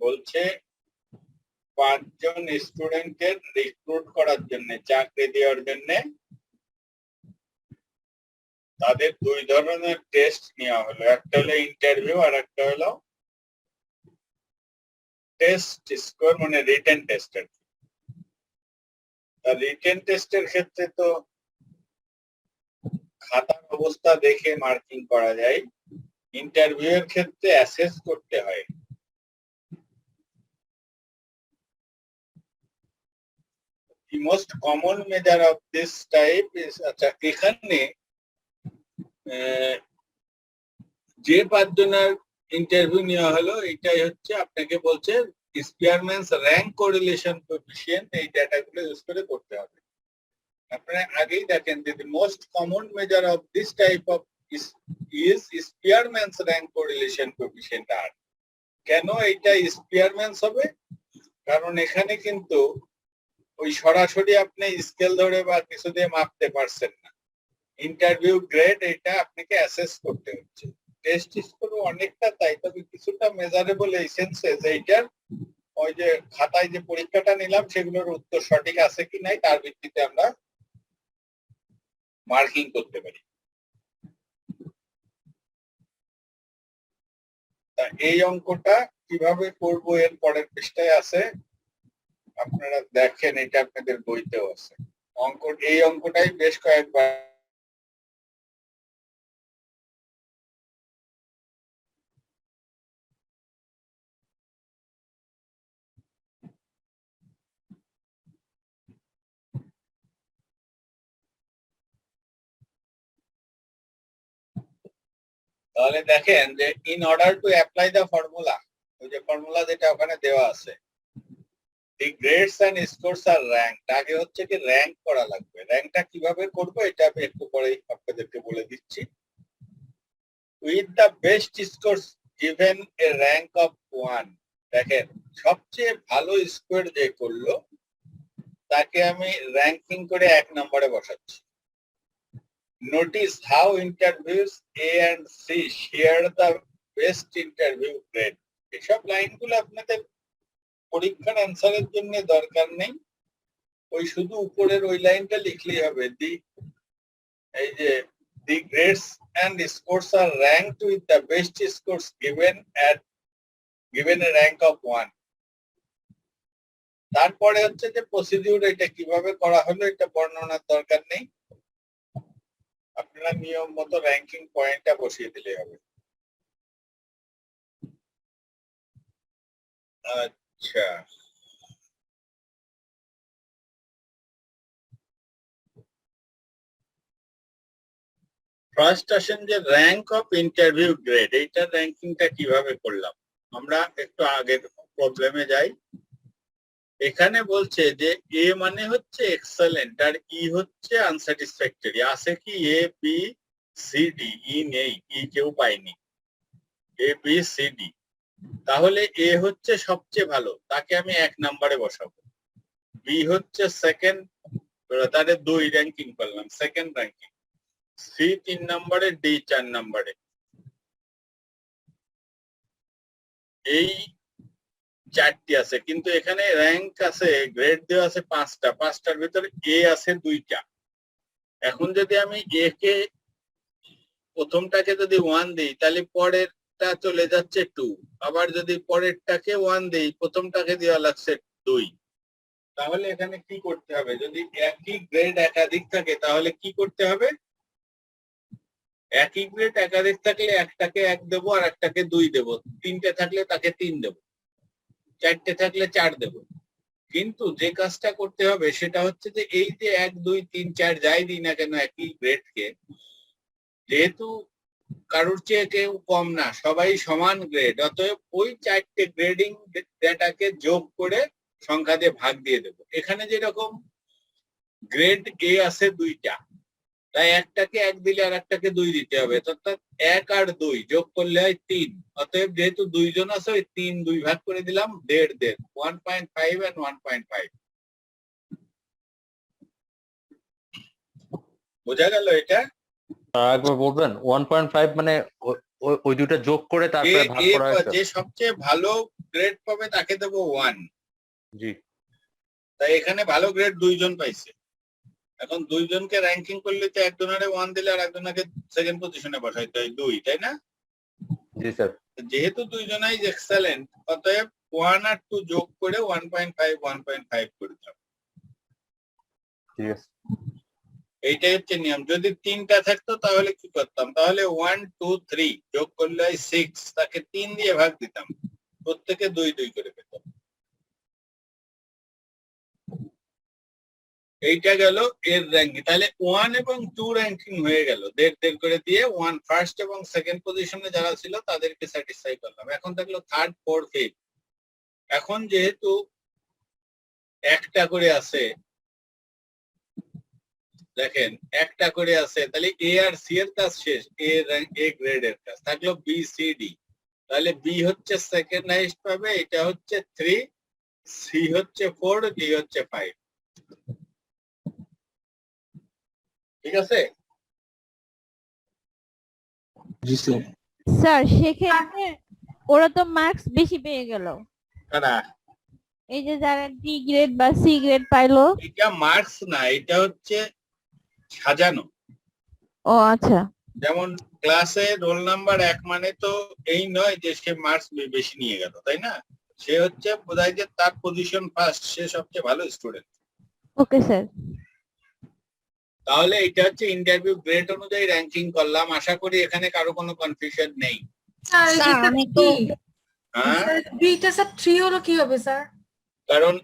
বলছে 5 জন স্টুডেন্টের রিক্রুট করার জন্য, চাকরি দেওয়ার জন্য তাদের 2 ধরনের টেস্ট নেওয়া হলো, একটা হলো ইন্টারভিউ আর একটা হলো টেস্ট স্কোর, মানে রিটেন টেস্টের। রিটেন টেস্টের ক্ষেত্রে তো খাতার অবস্থা দেখে মার্কিং করা যায়, ইন্টারভিউ এর ক্ষেত্রে অ্যাসেস করতে হয়। The most common measure of this type is, আচ্ছা এখানে যে 5 জনের ইন্টারভিউ নেওয়া হলো এটাই হচ্ছে আপনাকে বলছে স্পিয়ারম্যানস র্যাঙ্ক কোরিলেশন কোএফিশিয়েন্ট, এই ডেটাগুলো ইউজ করে করতে হবে। আপনারা আগেই দেখেন যে the most common measure of this type of is Spearman's rank correlation coefficient R। কেন এটা স্পিয়ারম্যানস হবে? কারণ এখানে কিন্তু ওই সরাসরি আপনি স্কেল ধরে বা কিছু দিয়ে মাপতে পারছেন না, ইন্টারভিউ গ্রেড এটা আপনাকে অ্যাসেস করতে হচ্ছে। টেস্ট স্কোর অনেকটা তাই, তবে কিছুটা মেজারেবল এই সেন্সে যে এইটার ওই যে খাতায় যে পরীক্ষাটা নিলাম সেগুলোর উত্তর সঠিক আছে কি নাই তার ভিত্তিতে আমরা মার্কিং করতে পারি। তা এই অঙ্কটা কিভাবে করব এর পরের পৃষ্ঠায় আছে, আপনারা দেখেন, এটা আপনাদের বইতেও আছে। এই অঙ্কটাই বেশ কয়েকবার তাহলে দেখেন যে in order to apply the formula, ওই যে ফর্মুলা যেটা ওখানে দেওয়া আছে, the grades and scores are rank. আগে হচ্ছে কি র্যাঙ্ক করা লাগবে। র্যাঙ্কটা কিভাবে করবো এটা আমি একটু পরেই আপনাদেরকে বলে দিচ্ছি। With the best scores given a rank of 1। দেখেন সবচেয়ে ভালো স্কোর যে করলো তাকে আমি র্যাঙ্কিং করে 1 নম্বরে বসাচ্ছি। Notice how interviews A and C share the best interview grade. এসব লাইনগুলো আপনাদের পরীক্ষার অ্যান্সারের জন্য দরকার নেই, ওই শুধু উপরের ওই লাইনটা লিখলেই হবে। এই যে the grades and scores are ranked with the best scores given a rank of 1. তারপরে হচ্ছে যে প্রসিডিউর এটা কিভাবে করা হলো এটা বর্ণনার দরকার নেই, আপনারা নিয়ম মতো র্যাঙ্কিং পয়েন্টটা বসিয়ে দিলে হবে। আচ্ছা, ফার্স্ট আসেন যে র্যাঙ্ক অফ ইন্টারভিউ গ্রেড, এইটার র্যাঙ্কিংটা কিভাবে করলাম। আমরা একটু আগের প্রবলেমে যাই। এখানে বলছে যে এ মানে হচ্ছে এক্সেলেন্ট আর ই হচ্ছে আনস্যাটিসফ্যাক্টরি। আছে কি এ বি সি ডি, ই নেই, ই কেউ পায়নি, এ বি সি ডি। তাহলে এ হচ্ছে সবচেয়ে ভালো, তাকে আমি 1 নম্বরে বসাবো। বি হচ্ছে সেকেন্ড, তাদের 2 র্যাঙ্কিং করলাম, সেকেন্ড র্যাঙ্কিং। সি 3 নম্বরে, ডি 4 নম্বরে। এই 4টি আছে, কিন্তু এখানে র্যাঙ্ক আছে, গ্রেড দেওয়া আছে 5টা, 5টার ভিতরে এ আছে 2টা। এখন যদি আমি এ কে প্রথমটাকে যদি 1 দিই তাহলে পরেরটা চলে যাচ্ছে 2, আবার যদি পরেরটাকে 1 দিই প্রথমটাকে দেওয়া লাগছে 2। তাহলে এখানে কি করতে হবে, যদি একই গ্রেড একাধিক থাকে তাহলে কি করতে হবে, একই গ্রেড একাধিক থাকলে একটাকে 1 দেবো আর একটাকে 2 দেবো, 3টে থাকলে তাকে 3 দেবো, 4টে থাকলে 4 দেবো। কিন্তু যে কাজটা করতে হবে সেটা হচ্ছে যে এই যে 1 2 3 4 যাই দিই না কেন একই গ্রেডকে, যেহেতু কারোর চেয়ে কেউ কম না, সবাই সমান গ্রেড, অতএব ওই 4টে গ্রেডিং ডেটাকে যোগ করে সংখ্যা দিয়ে ভাগ দিয়ে দেবো। এখানে যেরকম গ্রেড এ আছে 2টা, তাই একটাকে 1 দিলে আর একটাকে 2 দিতে হবে, অর্থাৎ 1 আর 2 যোগ করলে হয় 3। অতএব যেহেতু 2 জন আছে ওই 3 2 ভাগ করে দিলাম, 1.5 1.5 and 1.5। বোঝা গেল এটা? একবার বলবেন 1.5 মানে ওই দুটো যোগ করে তারপরে ভাগ করা হয়েছে? যে সবচেয়ে ভালো গ্রেড পাবে তাকে দেবো 1। জি। তাই এখানে ভালো গ্রেড 2 জন পাইছে। এখন 2 জনকে র্যাঙ্কিং করলে তো একজনের 1 দিলে আর একজনকে সেকেন্ড পজিশনে বসাইতে হয় 2, তাই না? জি স্যার। যেহেতু 2 জনাই এক্সেলেন্ট, অতএব 1 আর 2 যোগ করে 1.5 করে দিলাম। ঠিক আছে। এইটাই হচ্ছে নিয়ম। যদি 3টা থাকতো তাহলে কি করতাম, তাহলে 1 2 3 যোগ করলে হয় 6, তাকে 3 দিয়ে ভাগ দিতাম, প্রত্যেকে 2 2 করে পেতাম। এইটা গেল এর র্যাঙ্কিং। তাহলে 1 এবং 2 র্যাঙ্কিং হয়ে গেল, 1.5 করে দিয়ে 1 ফার্স্ট এবং সেকেন্ড পজিশনে যারা ছিল তাদেরকে স্যাটিসফাই করলাম। এখন থাকলো থার্ড, ফোর্থ, ফিফথ। এখন যেহেতু একটা করে আছে, দেখেন একটা করে আছে, তাহলে এ আর সি এর কাজ শেষ, এ গ্রেডের কাজ থাকলো বি সি ডি। তাহলে বি হচ্ছে সেকেন্ড হাইস্ট পাবে, এটা হচ্ছে 3, সি হচ্ছে 4, ডি হচ্ছে 5। ঠিক আছে? জি স্যার। স্যার সেক্ষেত্রে ওরা তো মার্কস বেশি পেয়ে গেল, কারা? এই যে যারা ডি গ্রেড বা সি গ্রেড পাইলো। এটা মার্কস না, এটা হচ্ছে সাজানো। ও আচ্ছা। যেমন ক্লাসে রোল নাম্বার 1 মানে তো এই নয় যে সে মার্কস বেশি নিয়ে গেল, তাই না? সে হচ্ছে বোঝায় যে তার পজিশন ফার্স্ট, সে সবচেয়ে ভালো স্টুডেন্ট। Okay sir. তাহলে এটা হচ্ছে ইন্টারভিউ গ্রেড অনুযায়ী র্যাঙ্কিং করলাম। আশা করি এখানে কারো কোনো কনফিউশন নেই। স্যার স্যার, এটা অনেক কি হ্যাঁ, স্যার দুইটা স্যার 3 হলো কি হবে স্যার? কারণ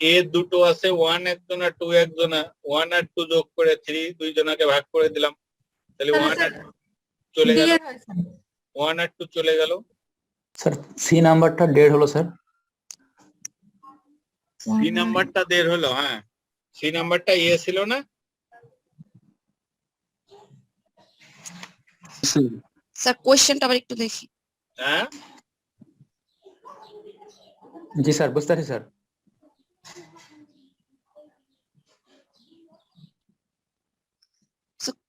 এ দুটো আছে, 1 একজন আর 2 একজন, 1 আর 2 যোগ করে 3, 2 জনকে ভাগ করে দিলাম, তাহলে 1 আর 2 চলে গেল, 1 আর 2 চলে গেল। স্যার সি নাম্বারটা 1.5 হলো স্যার। সি নাম্বারটা দের হলো, হ্যাঁ সি নাম্বারটা এ ছিল না? স্যার কোয়েশ্চেনটা আবার একটু দেখি। হ্যাঁ জি স্যার, বুঝতে পারছি স্যার।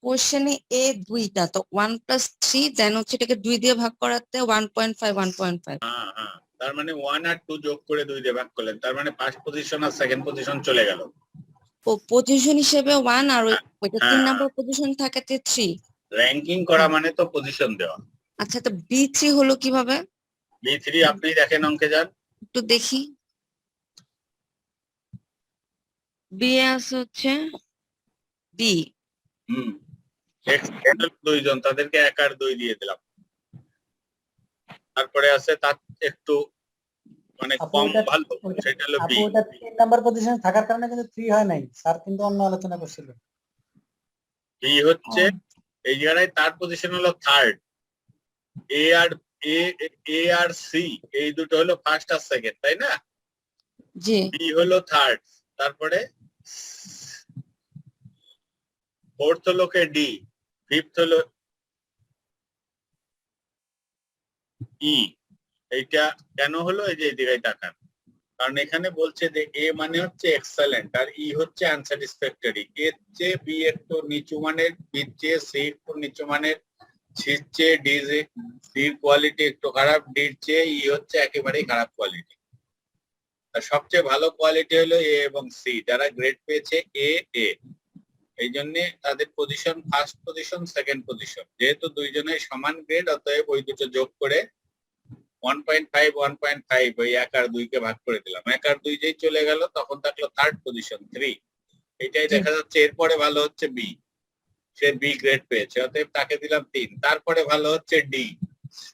কোয়েশ্চেনে এ দুইটা, তো 1+3 দেন হচ্ছে এটাকে 2 দিয়ে ভাগ করাতে 1.5 1.5। হ্যাঁ হ্যাঁ, তার মানে 1 আর 2 যোগ করে 2 দিয়ে ভাগ করলেন, তার মানে ফার্স্ট পজিশন আর সেকেন্ড পজিশন চলে গেল। ও পজিশন হিসেবে 1 আর ওইটা 3 হ্যাঁ, নাম্বার পজিশন থাকাতে 3। র্যাঙ্কিং করা মানে তো পজিশন দেওয়া। আচ্ছা, তো B3 হলো কিভাবে B3 আপনি দেখেন অঙ্কে যান। একটু দেখি। বি আছে হচ্ছে বি। হুম, দুইজন, তাদেরকে 1 আর 2 দিয়ে দিলাম। তারপরে আছে তার একটু মানে আপু কম ওটা- ভালো, ওটা- সেটা হলো বি। আপু ওটা 3 নাম্বার পজিশনে থাকার কারণে কিন্তু 3 হয় নাই, স্যার কিন্তু অন্য আলোচনা করছিল। বি হচ্ছে এই জায়গায় তার পজিশন হলো থার্ড। এ আর এ আর সি এই দুটো হলো ফার্স্ট আর সেকেন্ড, তাই না? জি। বি হলো থার্ড, তারপরে ফোর্থ হলো কে ডি, ফিফথ হলো ই। এইটা কেন হলো? এই যে এই জায়গায় তাকান, কারণ এখানে বলছে যে এ মানে হচ্ছে এক্সেলেন্ট আর ই হচ্ছে আনস্যাটিসফ্যাক্টরি। এর চেয়ে বি একটু নিচু মানের, বির চেয়ে সি একটু নিচু মানের, সির চেয়ে ডির কোয়ালিটি একটু খারাপ, ডির চেয়ে ই হচ্ছে একেবারেই খারাপ কোয়ালিটি। আর সবচেয়ে ভালো কোয়ালিটি হলো এ এবং সি, যারা গ্রেড পেয়েছে এ এ। এই জন্য তাদের position first position second position, যেহেতু দুইজনের সমান গ্রেড, অতএব ওই দুটো যোগ করে 1.5 1.5 ওই 1 আর 2 কে ভাগ করে দিলাম। 1 আর 2 যেই চলে গেল তখন থাকলো থার্ড পজিশন 3। এটাই দেখা যাচ্ছে। এরপরে ভালো হচ্ছে বি, সে বি গ্রেড পেয়েছে, অতএব তাকে দিলাম 3। তারপরে ভালো হচ্ছে ডি,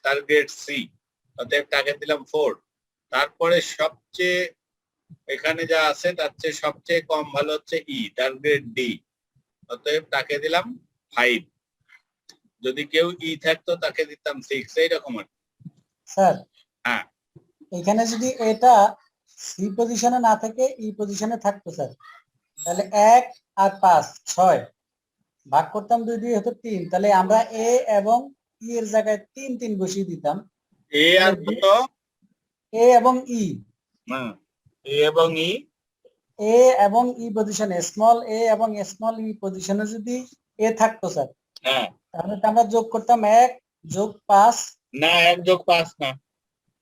তার গ্রেড সি, অতএব তাকে দিলাম 4। তারপরে সবচেয়ে এখানে যা আছে তার চেয়ে সবচেয়ে কম ভালো হচ্ছে ই, তার গ্রেড ডি, অতএব তাকে দিলাম 5। যদি কেউ ই থাকতো তাকে দিতাম 6, এইরকম আর কি। স্যার হ্যাঁ, এখানে যদি এটা সি পজিশনে না থেকে ই পজিশনে থাকতো স্যার, তাহলে 1 আর 5 6 ভাগ করতাম 2 দিয়ে হতো 3, তাহলে আমরা এ এবং ই এর জায়গায় 3 3 বসিয়ে দিতাম। এ আর কত? এ এবং ই, হ্যাঁ, এ এবং ই, এ এবং ই পজিশনে, স্মল এ এবং স্মল ই পজিশনে যদি এ থাকতো স্যার, হ্যাঁ তাহলে তো আমরা যোগ করতাম 1 যোগ 5। না, 1 যোগ 5 না,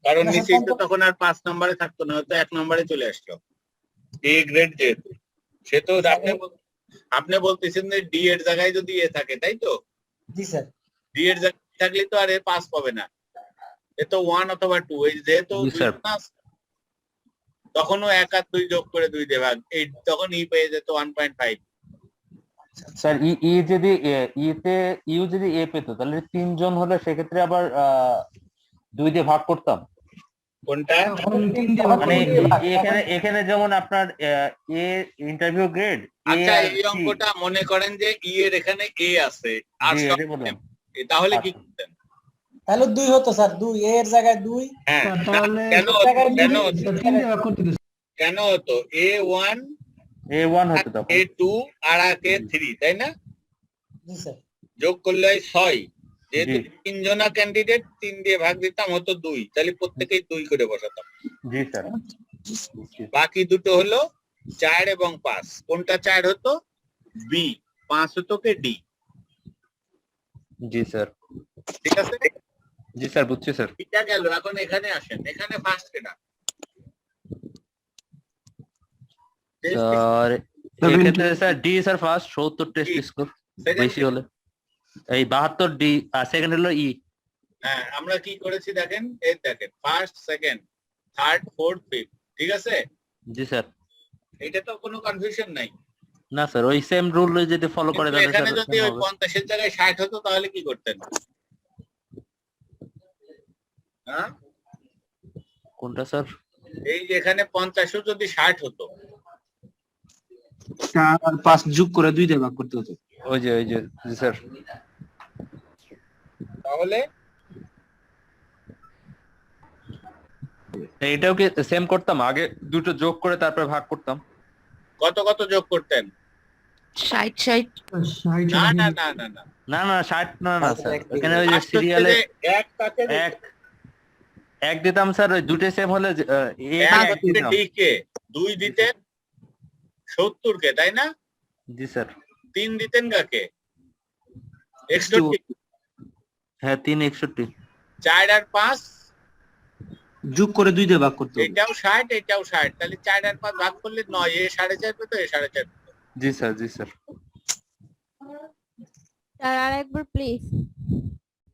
কারণ না, নিচেই তো স্যার, তখন আর 5 নম্বরে থাকতো না, হয়তো 1 নম্বরে চলে আসলো। এ গ্রেড যেহেতু, সে তো আপনি বলতেছেন যে ডি এর জায়গায় যদি এ থাকে, তাই তো? জি স্যার। ডি এর জায়গায় থাকলে তো আর এ 5 পাবে না, এ তো 1 অথবা 2। এই যেহেতু জি, স্যার। তখনও 1 আর 2 যোগ করে 2 দিয়ে ভাগ, এই তখন ই পেয়ে যেত 1.5। স্যার ই যদি ইতে ইউ যদি এ পেতো তাহলে 3 জন হলে সেক্ষেত্রে আবার 2 দিয়ে ভাগ করতাম। কোনটা? মানে এখানে যেমন আপনার এ ইন্টারভিউ গ্রেড, আচ্ছা, এই অঙ্কটা মনে করেন যে ই এর এখানে এ আছে আর জি, সব এটাই বললাম। তাহলে কি আচ্ছা। করতেন? তাহলে 2 হতো স্যার, 2 এর জায়গায় 2। হ্যাঁ, তাহলে কেন কেন হতো? A1 A1 হতো তখন। A2 আর A3, তাই না? জি স্যার। যোগ করলে হয় 6। যেহেতু জি। 3 জনা ক্যান্ডিডেট, 3 দিয়ে ভাগ দিতাম, হতো 2, তাহলে প্রত্যেকেই 2 করে বসাতাম। জি স্যার। বাকি দুটো হলো 4 এবং 5। কোনটা 4 হতো? বি, 5 হতো কে ডি। জি স্যার। ঠিক আছে, জি স্যার, বুঝছি স্যার। এটা গেল। এখন এখানে আসেন, এখানে ফার্স্ট কেটা? স্যার এক্ষেত্রে sir D sir first, 70 test score বেশি হলে। এই 72 ডি, আর সেকেন্ড হলো ই। হ্যাঁ, আমরা কি করেছি দেখেন, এই দেখেন first second third fourth fifth, ঠিক আছে? জি স্যার। এটা তো কোনো কনফিউশন নাই। না স্যার, ওই সেম রুল যদি ফলো করে কিন্তু তাহলে এখানে স্যার যদি ওই 50 এর জায়গায় 60 হতো তাহলে কি করতেন? হ্যাঁ, কোনটা স্যার? এই যে এখানে 50 যদি 60 হতো, 4 আর 5 যোগ করে 2 দিয়ে ভাগ করতে হতো। ওই যে জি স্যার। তাহলে এটাও কি সেম করতাম, আগে দুটো যোগ করে তারপরে ভাগ করতাম? কত কত যোগ করতেন? 60 না না না না না, না না 60 না না স্যার, এখানে ওই যে ফার্স্ট হচ্ছে সিরিয়ালে যে এক কাকে এক এক দিতাম স্যার, ওই দুটো সেম হলে এক দিতাম। ডি কে 2 দিতেন, 70 কে, তাই না? জি স্যার। 3 দিতেন কাকে? 61। হ্যাঁ 3 61। 4 আর 5 যোগ করে 2 দিয়ে ভাগ করতে হবে। এটাও 60 এটাও 60, তাহলে 4 আর 5 ভাগ করলে 9, এ 4.5 পেতো, এ 4.5 পেতো। জি স্যার জি স্যার। স্যার আরেকবার প্লিজ।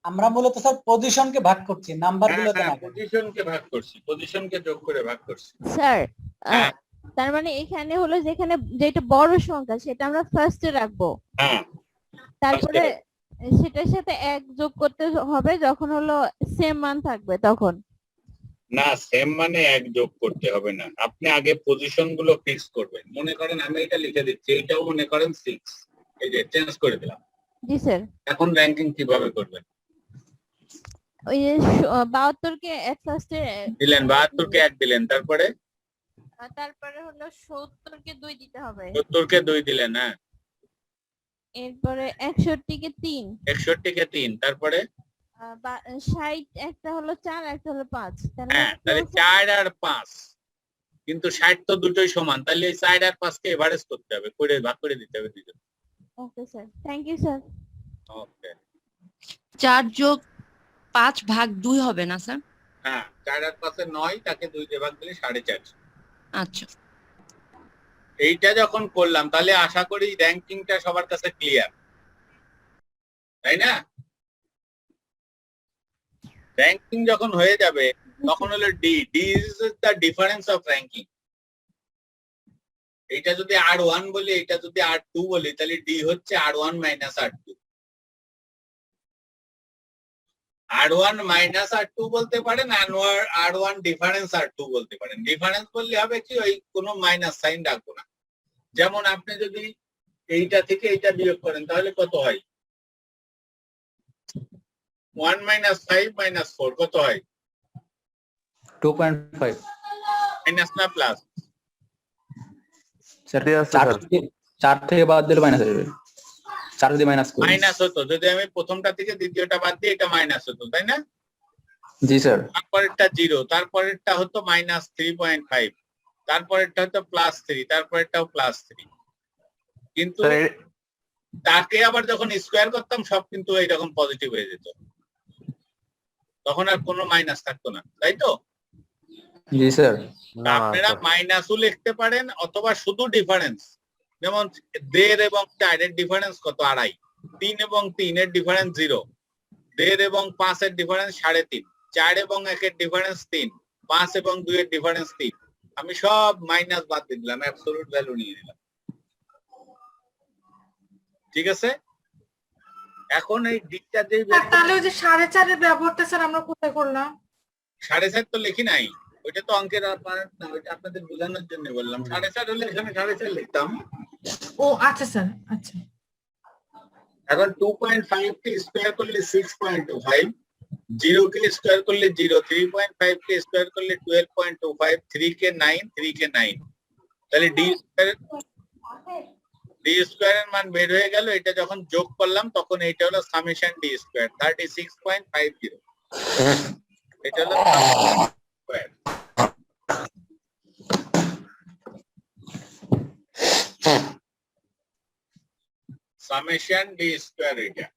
আমরা মূলত স্যার পজিশনকে ভাগ করছি, নাম্বার গুলোতে না। পজিশনকে ভাগ করছি, পজিশনকে যোগ করে ভাগ করছি। স্যার হ্যাঁ। তার মানে এখানে হলো যেখানে যেটা বড় সংখ্যা সেটা আমরা ফার্স্টে রাখবো, হ্যাঁ, তারপরে সেটার সাথে এক যোগ করতে হবে যখন হলো সেম মান থাকবে তখন। না সেম মানে এক যোগ করতে হবে না, আপনি আগে পজিশন গুলো ফিক্স করবেন। মনে করেন আমি এটা লিখে দিচ্ছি, এটাও মনে করেন 6, এই যে চেঞ্জ করে দিলাম। জি স্যার। এখন র্যাঙ্কিং কিভাবে করবেন? ওই যে 72 কে এক ফার্স্টে দিলেন, 72 কে 1 দিলেন, তারপরে তারপরে হলো 70 কে 2 দিতে হবে, 70 কে 2 দিলেন, হ্যাঁ, এরপরে 61 কে 3, 61 কে 3, তারপরে 60 একটা হলো 4 একটা হলো 5, হ্যাঁ, তাহলে 4 আর 5, কিন্তু 60 তো দুটোই সমান, তাহলে এই 4 আর 5 কে এভারেজ করতে হবে, করে ভাগ করে দিতে হবে দুজন। Okay sir, thank you sir. Okay, 4 যোগ 5 ভাগ 2 হবে না স্যার? হ্যাঁ, 4 আর 5 এর 9, তাকে 2 দিয়ে ভাগ দিলে 4.5। আচ্ছা, এইটা যখন করলাম তাহলে আশা করি র্যাঙ্কিংটা সবার কাছে ক্লিয়ার, তাই না? র্যাঙ্কিং যখন হয়ে যাবে তখন হলো D is the difference of ranking. এইটা যদি R1 বলি, এটা যদি R2 বলি, তাহলে ডি হচ্ছে R1 minus R2। R1 minus R2 বলতে পারেন, R1 ডিফারেন্স R2 বলতে পারেন। ডিফারেন্স বললে হবে কি, ওই কোনো মাইনাস সাইন রাখবো না। যেমন আপনি যদি এইটা থেকে এইটা বিয়োগ করেন তাহলে কত হয়? 1 মাইনাস 5 মাইনাস 4 কত হয়? 2.5 মাইনাস না প্লাস? স্যার 4 থেকে বাদ দিলে মাইনাস হয়ে যাবে। 4 যদি মাইনাস করি মাইনাস হতো, যদি আমি প্রথমটা থেকে দ্বিতীয়টা বাদ দিই এটা মাইনাস হতো, তাই না? জি স্যার। তারপরেরটা 0, তারপরেরটা হতো মাইনাস 3.5, তারপরেরটা হতো প্লাস 3, তারপরেরটাও প্লাস 3। কিন্তু তাকে আবার যখন স্কোয়ার করতাম সব কিন্তু এইরকম পজিটিভ হয়ে যেত, তখন আর কোনো মাইনাস থাকতো না, তাই তো? জি স্যার। আপনারা মাইনাসও লিখতে পারেন অথবা শুধু ডিফারেন্স। যেমন 1.5 এবং 4 এর ডিফারেন্স কত? 2.5। 3 এবং 3 এর ডিফারেন্স 0। 1.5 এবং 5 এর ডিফারেন্স 3.5। 4 এবং 1 এর ডিফারেন্স 3। 5 এবং 2 এর ডিফারেন্স 3। আমি সব মাইনাস বাদ দিয়ে দিলাম, অ্যাবসলিউট ভ্যালু নিয়ে নিলাম। ঠিক আছে? এখন এই দিকটা যে তাহলে ওই যে 4.5 এর ব্যবহারটা স্যার আমরা কোথায় করলাম? 4.5 তো লিখি নাই, ওইটা তো অঙ্কের পার্ট না, ওইটা আপনাদের বোঝানোর জন্য বললাম। 4.5 হলে এখানে 4.5 লিখতাম। ও আচ্ছা স্যার, আচ্ছা। এখন 2.5 কে স্কয়ার করলে 6.25, 0 কে স্কয়ার করলে 0, 3.5 কে স্কয়ার করলে 12.25, 3 কে 9, 3 কে 9, তাহলে ডি স্কয়ারের মান বের হয়ে গেল। এটা যখন যোগ করলাম তখন এইটা হলো সামেশন ডি স্কয়ার 36.50। এটা হলো স্কয়ার। সামেশন ডি স্কয়ার এটা।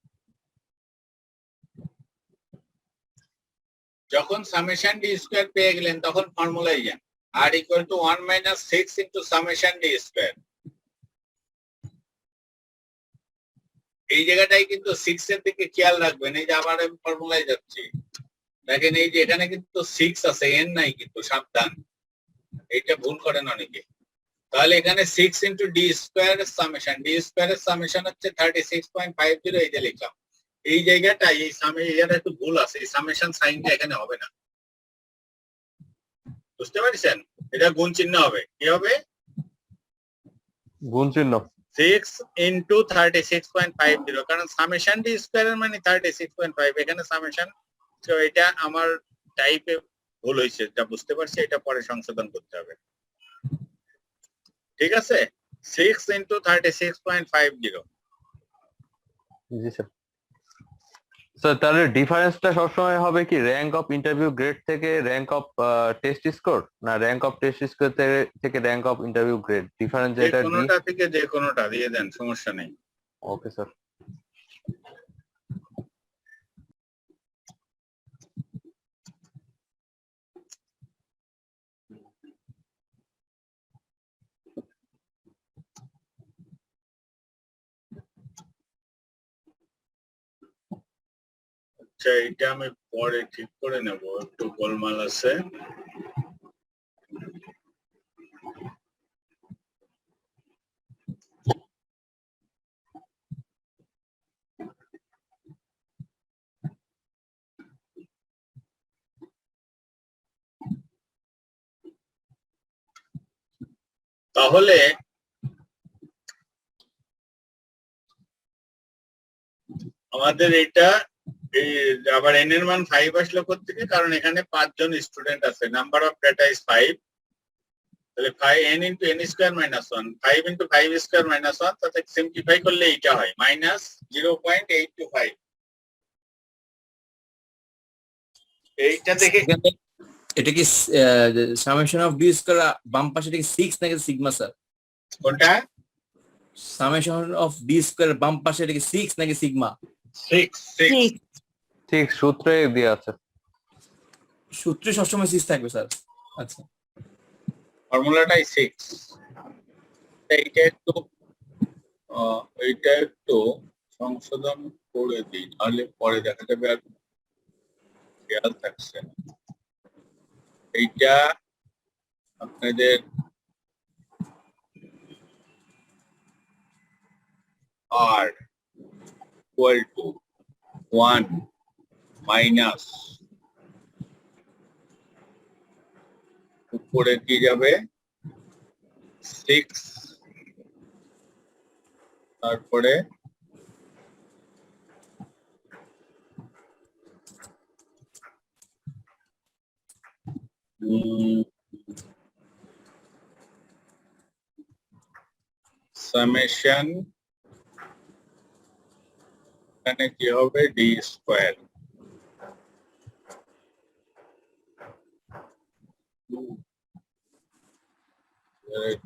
যখন সামেশন ডি স্কয়ার পেয়ে গেলেন তখন ফর্মুলায় যান, r equal to 1 minus 6 into summation D square. এই জায়গাটাই কিন্তু 6 এর দিকে খেয়াল রাখবেন। এই যে আবার আমি ফর্মুলায় যাচ্ছি, দেখেন এই যে এখানে কিন্তু 6 আছে, n নাই কিন্তু, সাবধান, এইটা ভুল করেন অনেকে। তাহলে এখানে 6 ইনটু ডি স্কয়ার এর সামেশন, ডি স্কয়ার এর সামেশন হচ্ছে 36.50, এই যে লিখলাম। এই জায়গাটা এই জায়গাটা একটু ভুল আছে, এই সামেশন সাইনটা এখানে হবে না, বুঝতে পারছেন? এটা গুণ চিহ্ন হবে। কি হবে? গুণ চিহ্ন। 6 ইনটু 36.50, কারণ সামেশন ডি স্কয়ার এর মানে 36.5, এখানে সামেশন। তো এটা আমার টাইপে ভুল হয়েছে, যা বুঝতে পারছি এটা পরে সংশোধন করতে হবে। ঠিক আছে, 6 into 36.50। জি স্যার। স্যার তাহলে ডিফারেন্সটা সবসময় হবে কি র্যাঙ্ক অফ ইন্টারভিউ গ্রেড থেকে র্যাঙ্ক অফ টেস্ট স্কোর, না র্যাঙ্ক অফ টেস্ট স্কোর থেকে rank of interview grade? Difference যে যেটা কোনোটা থেকে যে কোনোটা দিয়ে দেন, সমস্যা নেই। Okay sir. আচ্ছা, এটা আমি পরে ঠিক করে নেব, একটু গোলমাল আছে। তাহলে আমাদের এটা আবার n এর মান 5 আসলো কোত্থেকে, কারণ এখানে 5 জন স্টুডেন্ট আছে, নাম্বার অফ ডেটা ইজ 5, তাহলে 5 n into n square minus 1, 5 into 5 square minus 1, তাতে সিম্পলিফাই করলে এইটা হয় মাইনাস 0.825। এইটা দেখে এটা কি সামেশন অফ ডি স্কয়ার বাম পাশে এটা কি 6 নাকি সিগমা স্যার? কোনটা? সামেশন অফ ডি স্কয়ার বাম পাশে এটা কি 6 নাকি সিগমা? 6 ঠিক সূত্রে দেয়া আছে, সূত্রে সবসময় 6 থাকবে স্যার। আচ্ছা, ফর্মুলাটাই 6। এইটা একটু সংশোধন করে দিই, নাহলে পরে দেখা যাবে আর খেয়াল থাকছে না। এইটা আপনাদের r equal to 1 মাইনাস উপরে কি যাবে 6, তারপরে সামেশন, এখানে কি হবে ডি স্কয়ার,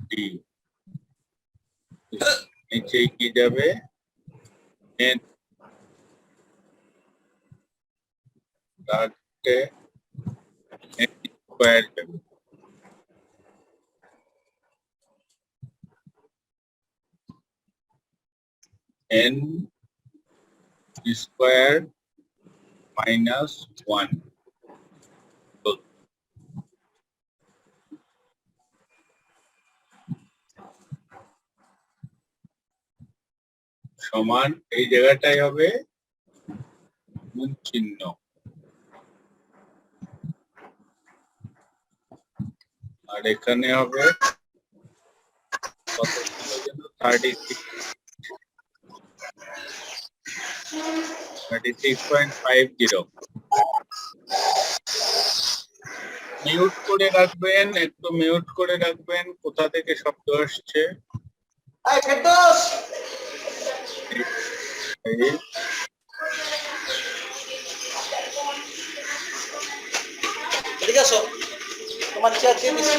ডি নিচে কি যাবে n, তাতে n স্কয়ার যাবে, n স্কয়ার মাইনাস 1 সমান, এই জায়গাটাই হবে গুণ চিহ্ন, আর এখানে হবে কত ছিল যেন 36.50। মিউট করে রাখবেন, একটু মিউট করে রাখবেন, কোথা থেকে শব্দ আসছে। ঠিক আছে, তোমার চেয়ার চেয়ে দিচ্ছি।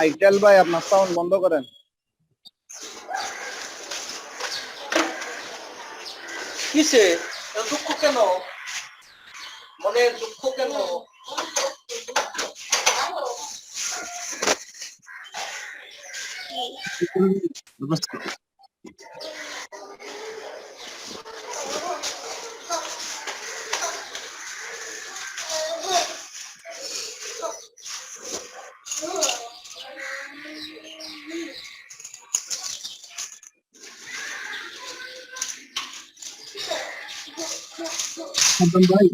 আইটেল ভাই আপনার সাউন্ড বন্ধ করেন। কিসে দুঃখ কেন, মনে দুঃখ কেন? ভাই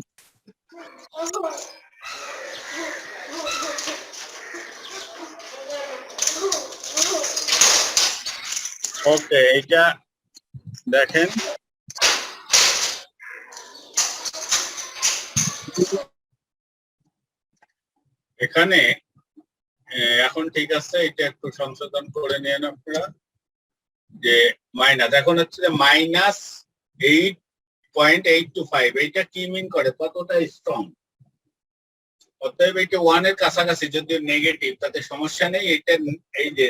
ওকে, এটা দেখেন এখানে এখন ঠিক আছে, এটা একটু সংশোধন করে নিন আপনারা, যে মাইনাস এখন হচ্ছে যে -8.825, এইটা কি মিন করে, কতটা স্ট্রং। অতএব এটা 1 এর কাছাকাছি যদিও নেগেটিভ, তাতে সমস্যা নেই। এটা এই যে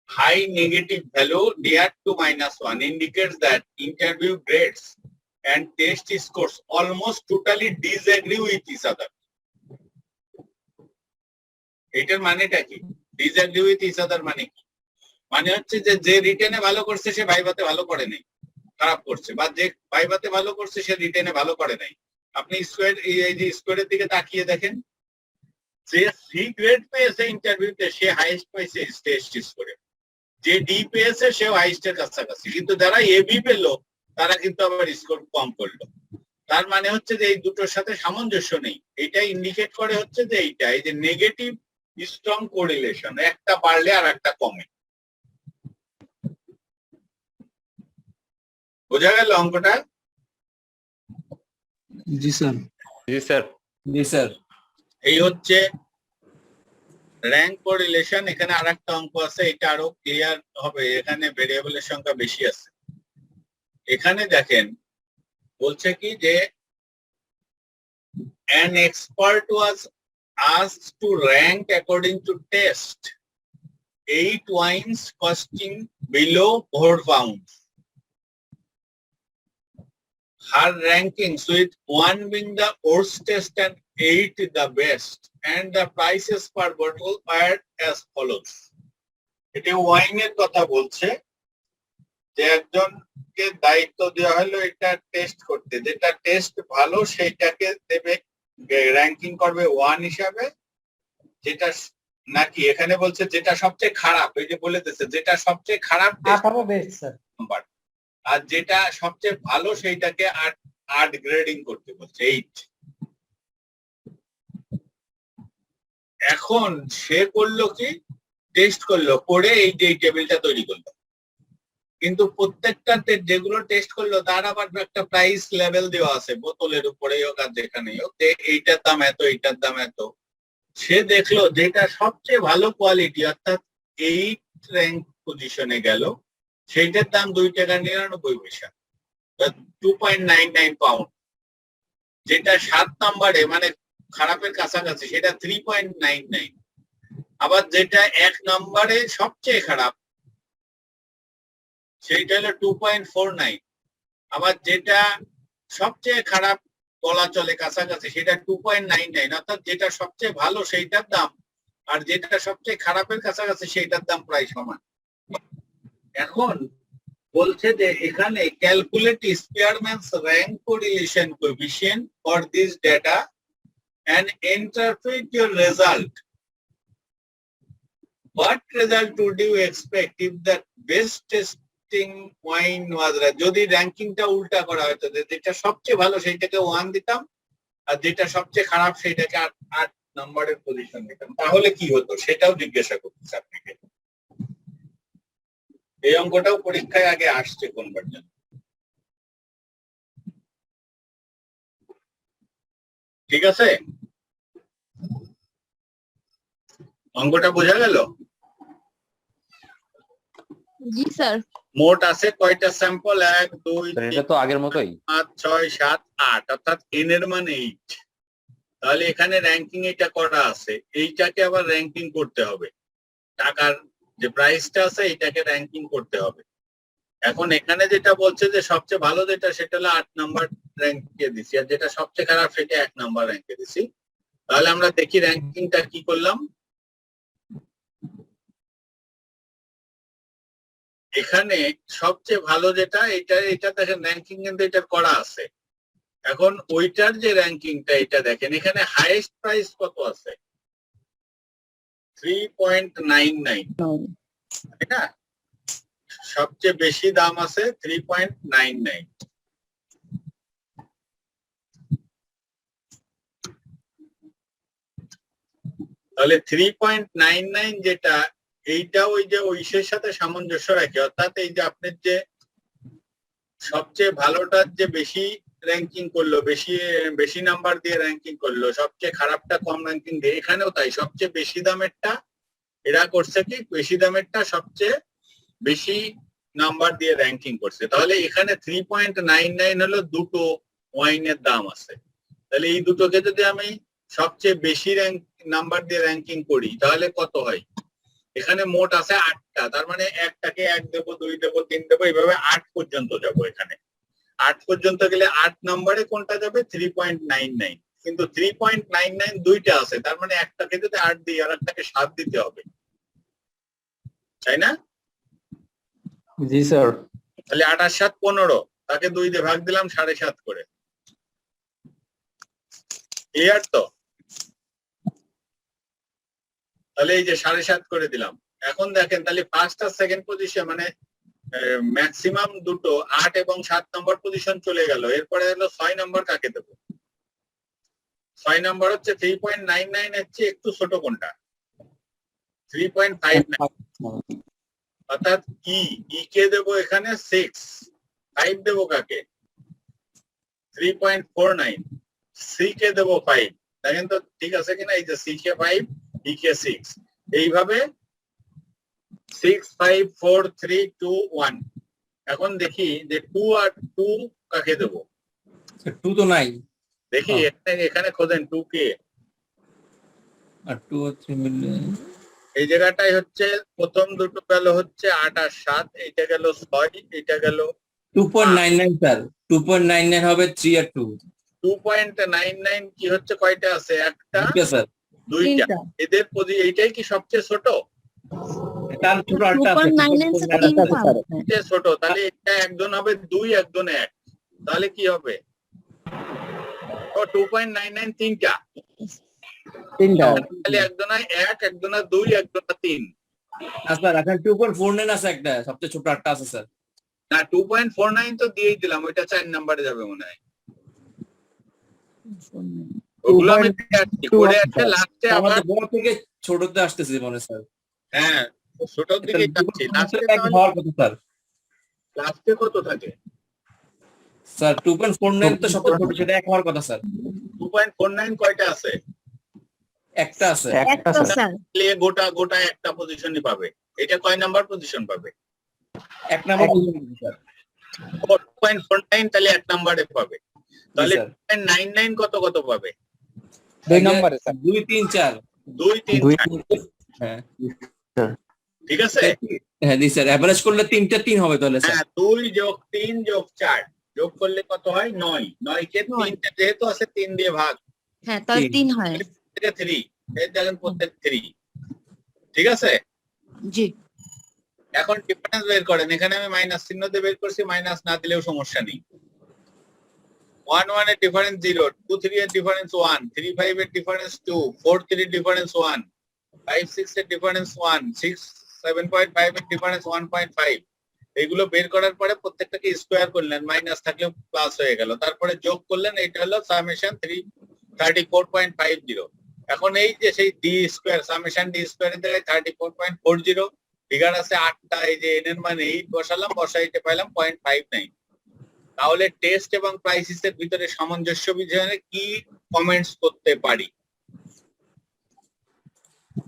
high negative value near to -1 indicates that interview grades and test scores almost totally disagree with each other. এটার মানেটা কি? disagree with each other মানে কি? মানে হচ্ছে যে রিটেনে ভালো করছে সে ভাইভাতে ভালো করে নাই, খারাপ করছে, বা যে ভাইভাতে ভালো করছে সে রিটেনে ভালো করে নাই। আপনি স্কোয়ার, এই যে স্কোয়ারের দিকে তাকিয়ে দেখেন, যে সি গ্রেড পেয়েছে ইন্টারভিউতে সে হাইয়েস্ট পাইছে টেস্ট স্কোরে, যে ডি পেয়েছে সেও হাইয়েস্টের কাছাকাছি, কিন্তু যারা এবি পেলো তারা কিন্তু আবার স্কোর কম করলো। তার মানে হচ্ছে যে এই দুটোর সাথে সামঞ্জস্য নেই। এটা ইন্ডিকেট করে হচ্ছে যে এইটা, এই যে নেগেটিভ স্ট্রং কোরিলেশন, একটা বাড়লে আর একটা কমে। বোঝা গেল অঙ্কটা? জি স্যার। জি স্যার। জি স্যার। এই হচ্ছে র্যাঙ্ক কোরিলেশন। এখানে আরেকটা অঙ্ক আছে, এটা আরো ক্লিয়ার হবে, এখানে ভেরিয়েবলের সংখ্যা বেশি আছে। এখানে দেখেন বলছে কি যে an expert was asked to rank according to test 8 wines costing below 4 pounds. Her rankings with 1 being the worst and 8 the best, and the prices per bottle are as follows. এটা ওয়াইনের কথা বলছে, যে একজনকে দায়িত্ব দেওয়া হলো এটা টেস্ট করতে, যেটা টেস্ট ভালো সেইটাকে দেবে, র্যাঙ্কিং করবে 1 হিসাবে, যেটা নাকি এখানে বলছে যেটা সবচেয়ে খারাপ, এই যে বলে দিচ্ছে যেটা সবচেয়ে খারাপ 8 হবে বেস্ট স্যার। নাম্বার, আর যেটা সবচেয়ে ভালো সেইটাকে 8 গ্রেডিং করতে বলছে, 8। এখন সে করলো কি, টেস্ট করলো, করে এই যে টেবিলটা তৈরি করলো, কিন্তু প্রত্যেকটা যেগুলো টেস্ট করলো তার আবার একটা প্রাইস লেভেল দেওয়া আছে, বোতলের উপরে হোক আর যেখানেই হোক, যে এইটার দাম এত, এইটার দাম এত। সে দেখলো যেটা সবচেয়ে ভালো কোয়ালিটি, অর্থাৎ 8 র্যাঙ্ক পজিশনে গেল, সেইটার দাম 2 টাকা 99 পয়সা, 2.99 পাউন্ড। যেটা 7 নম্বরে মানে খারাপের কাছাকাছি সেটা 3.99। আবার যেটা 1 নম্বরে সবচেয়ে খারাপ সেইটা হলো 2.49। আবার যেটা সবচেয়ে খারাপ বলা চলে কাছাকাছি সেটা 2.99, অর্থাৎ যেটা সবচেয়ে ভালো সেইটার দাম আর যেটা সবচেয়ে খারাপের কাছাকাছি সেইটার দাম প্রায় সমান। এখন বলছে যে এখানে calculate Spearman's rank correlation coefficient for this data and interpret your result. What result would you expect if the best testing wine was right? যদি র্যাঙ্কিংটা উল্টা করা হতো, যেটা সবচেয়ে ভালো সেইটাকে 1 দিতাম আর যেটা সবচেয়ে খারাপ সেইটাকে 8 নম্বরের পজিশন দিতাম, তাহলে কি হতো সেটাও জিজ্ঞাসা করতেছে আপনাকে। এই অঙ্কটাও পরীক্ষায় আগে আসছে কোনবার জন্য। ঠিক আছে, অঙ্কটা বোঝা গেল? জি স্যার। মোট আছে কয়টা স্যাম্পল? 1 2 এটা তো আগের মতোই, 5 6 7 8, অর্থাৎ n এর মান 8। তাহলে এখানে র্যাঙ্কিং এটা করা আছে, এইটাকে আবার র্যাঙ্কিং করতে হবে, টাকার যে প্রাইসটা আছে এটাকে র্যাঙ্কিং করতে হবে। এখন এখানে যেটা বলছে যে সবচেয়ে ভালো যেটা সেটা হলো 8 নাম্বার র্যাঙ্কে দিছি, আর যেটা সবচেয়ে খারাপ সেটা 1 নাম্বার র্যাঙ্কে দিছি। তাহলে আমরা দেখি র্যাঙ্কিংটা কি করলাম। এখানে সবচেয়ে ভালো যেটা এটা দেখেন র্যাঙ্কিং কিন্তু এটা করা আছে। এখন ওইটার যে র্যাঙ্কিংটা এটা দেখেন, এখানে হাইয়েস্ট প্রাইস কত আছে? 3.99, তাই না? সবচেয়ে বেশি দাম আছে 3.99। তাহলে 3.99 যেটা এইটা ওই যে ঐশের সাথে সামঞ্জস্য রাখে, অর্থাৎ এই যে আপনার যে সবচেয়ে ভালোটার যে বেশি র্যাঙ্কিং করলো, বেশি বেশি নাম্বার দিয়ে র্যাঙ্কিং করলো, সবচেয়ে খারাপটা কম র্যাঙ্কিং দিয়ে, এখানেও তাই সবচেয়ে বেশি দামেরটা এরা করছে কি, বেশি দামেরটা সবচেয়ে বেশি নাম্বার দিয়ে র্যাঙ্কিং করছে। তাহলে এখানে 3.99 হলো দুটো ওয়াইনের দাম আছে। তাহলে এই দুটোকে যদি আমি সবচেয়ে বেশি নাম্বার দিয়ে র্যাঙ্কিং করি তাহলে কত হয়? এখানে মোট আছে 8টা, তার মানে একটাকে 1 দেবো, 2 দেবো, 3 দেবো, এইভাবে 8 পর্যন্ত যাব। এখানে 8 পর্যন্ত গেলে 8 নম্বরে কোনটা যাবে? 3.99। কিন্তু 3.99 দুইটা আছে, তার মানে একটাকে যদি 8 দিই আর একটাকে 7 দিতে হবে, তাই না? জি স্যার। তাহলে 8 আর 7 15, তাকে 2 দিয়ে ভাগ দিলাম 7.5 করে। ক্লিয়ার তো? তাহলে এই যে 7.5 করে দিলাম। এখন দেখেন তাহলে ফার্স্ট আর সেকেন্ড পজিশন মানে ম্যাক্সিমাম দুটো 8 এবং 7 নম্বর পজিশন চলে গেল। এরপরে হলো 6 নম্বর কাকে দেব? 6 নম্বর হচ্ছে 3.99 এর চেয়ে একটু ছোট কোনটা? 3.59, অর্থাৎ ই কে দেব এখানে 6, 5 দেব কাকে? 3.49, সি কে দেব 5। দেখেন তো ঠিক আছে কিনা? এই যে সি কে 5, ই কে 6, এইভাবে 6, 5, 4, 3, 2, 1। এখন দেখি যে 2 আর 2 কাকে দেব? 2 তো নাই, দেখি এখানে খোঁজেন 2 কে। আর 2 আর 3 মিলে এই জায়গাটাই হচ্ছে প্রথম দুটো গেল হচ্ছে 8 আর 7, এইটা গেল 6, এইটা গেল 2.99 স্যার। 2.99 হবে 3 আর 2। 2.99 কি হচ্ছে? কয়টা আছে? একটা, দুটো স্যার। দুইটা। তিনটা। এদের এইটাই কি সবচেয়ে ছোট? তার ছোট আরেকটা আছে। 2.99 স্যার, তিনটা। সবচেয়ে ছোট। তাহলে এটা একজন হবে 2, একজন 1, তাহলে কি হবে? ও 2.99 তিনটা, তাহলে একজনা 1, একজনা 2, একজনা 3। না স্যার, এখন 2.49 আছে একটা, সবচেয়ে ছোট আটটা আছে স্যার। না 2.49 তো দিয়েই দিলাম, ওইটা 4 নম্বরে যাবে মনে হয়। ওগুলো আমি করে আছে লাস্টে আবার। আমাদের বড় থেকে ছোটতে আসতেছে মনে হয় স্যার। হ্যাঁ ছোটর দিকে যাচ্ছি। লাস্টে হওয়ার কথা স্যার। লাস্টে কত থাকে? স্যার 2.49 তো সবচেয়ে ছোট, সেটা 1 হওয়ার কথা স্যার। 2.49 কয়টা আছে? একটা আছে। একটা স্যার। তাহলে গোটা একটা পজিশনই পাবে। এটা কয় নাম্বার পজিশন পাবে? 1 নাম্বার স্যার। 2.49 তাহলে 1 নম্বরে পাবে। তাহলে 2.99 কত পাবে? 2 নম্বরে স্যার। 2, 3, 4। 2, 3, 4। হ্যাঁ ঠিক আছে? হ্যাঁ জি স্যার, এভারেজ করলে 3টা 3 হবে তাহলে স্যার। হ্যাঁ 2 যোগ 3 যোগ 4 যোগ করলে কত হয়? 9। 9 কে 3টা যেহেতু আছে 3 দিয়ে ভাগ, হ্যাঁ, তাহলে 3 হয়। 3, এই দেখেন প্রত্যেক 3। ঠিক আছে? জি। এখন ডিফারেন্স বের করেন। এখানে আমি মাইনাস চিহ্ন দিয়ে বের করছি, মাইনাস না দিলেও সমস্যা নেই। 1, 1 এর ডিফারেন্স 0, 2, 3 এর ডিফারেন্স 1, 3, 5 এর ডিফারেন্স 2, 4, 3 ডিফারেন্স 1, 5, 6 এর ডিফারেন্স 1, 6, 7.5 এর ডিফারেন্স 1.5। এগুলো বের করার পরে প্রত্যেকটাকে স্কোয়ার করলেন, মাইনাস থাকলেও প্লাস হয়ে গেল, তারপরে যোগ করলেন, এটা হলো সামেশন 34.50। এখন এই যে সেই D square, summation D square এর জায়গায় 34.40 ফিগার আছে 8টা, এই যে এন এর মানে 8 বসালাম, বসাইতে পাইলাম 0.59। তাহলে টেস্ট এবং প্রাইসিস এর ভিতরে সামঞ্জস্য বিষয়ে কি কমেন্টস করতে পারি?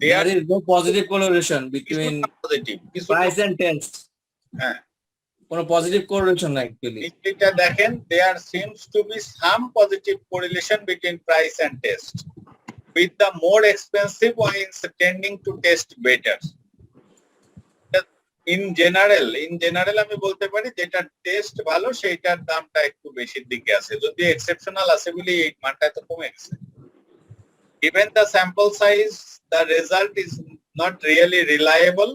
There is no positive correlation between positive কিছু price and test. হ্যাঁ কোনো পজিটিভ কোরিলেশন নাই অ্যাকচুয়ালি। এটা দেখেন, there seems to be some positive correlation between price and taste, with the more expensive wines tending to taste better. In general আমি বলতে পারি যেটা টেস্ট ভালো সেইটার দামটা একটু বেশির দিকে আছে, যদি এক্সেপশনাল আছে বলে এই মানটা তো কমে গেছে। Given the sample size, the result is not really reliable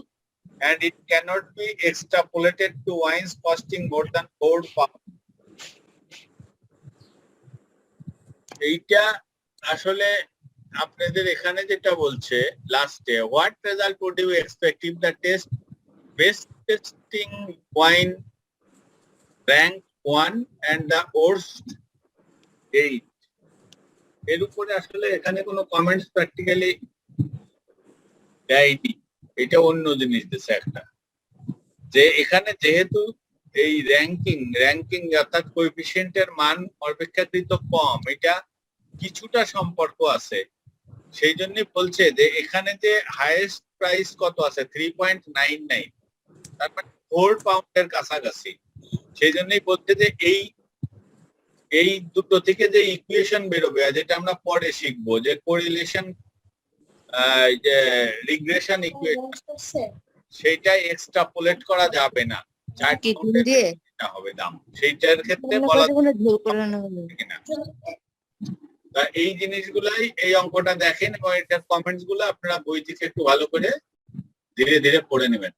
and it cannot be extrapolated to wines costing more than £4. এইটা আসলে আপনাদের এখানে যেটা বলছে লাস্টে, what result would you expect if the best tasting wine rank 1 and the worst 8? এর উপরে আসলে এখানে কোনো কমেন্টস প্র্যাকটিক্যালি দেয়নি। এটা অন্য জিনিস দিচ্ছে একটা, যে এখানে যেহেতু এই র্যাঙ্কিং অর্থাৎ কোএফিসিয়েন্টের মান অপেক্ষাকৃত কম, এটা কিছুটা সম্পর্ক আছে। সেই জন্য বলছে যে এখানে যে হাইয়েস্ট প্রাইস কত আছে 3.99, তার মানে 4 পাউন্ডের কাছাকাছি। সেই জন্যই বলছে যে এই দুটো থেকে যে ইকুয়েশন বেরোবে, যেটা আমরা পরে শিখবো, যে কোরিলেশন যে রিগ্রেশন ইকুয়েশন, সেইটা এক্সট্রাপোলেট করা যাবে না, 4 কি পাউন্ডের দিয়ে বেশি হবে দাম। সেইটার ক্ষেত্রে বলা ঝোল করে না হলো কিনা। তা এই জিনিসগুলাই, এই অঙ্কটা দেখেন এবং এটার কমেন্টস গুলো আপনারা বই থেকে একটু ভালো করে ধীরে ধীরে পড়ে নেবেন।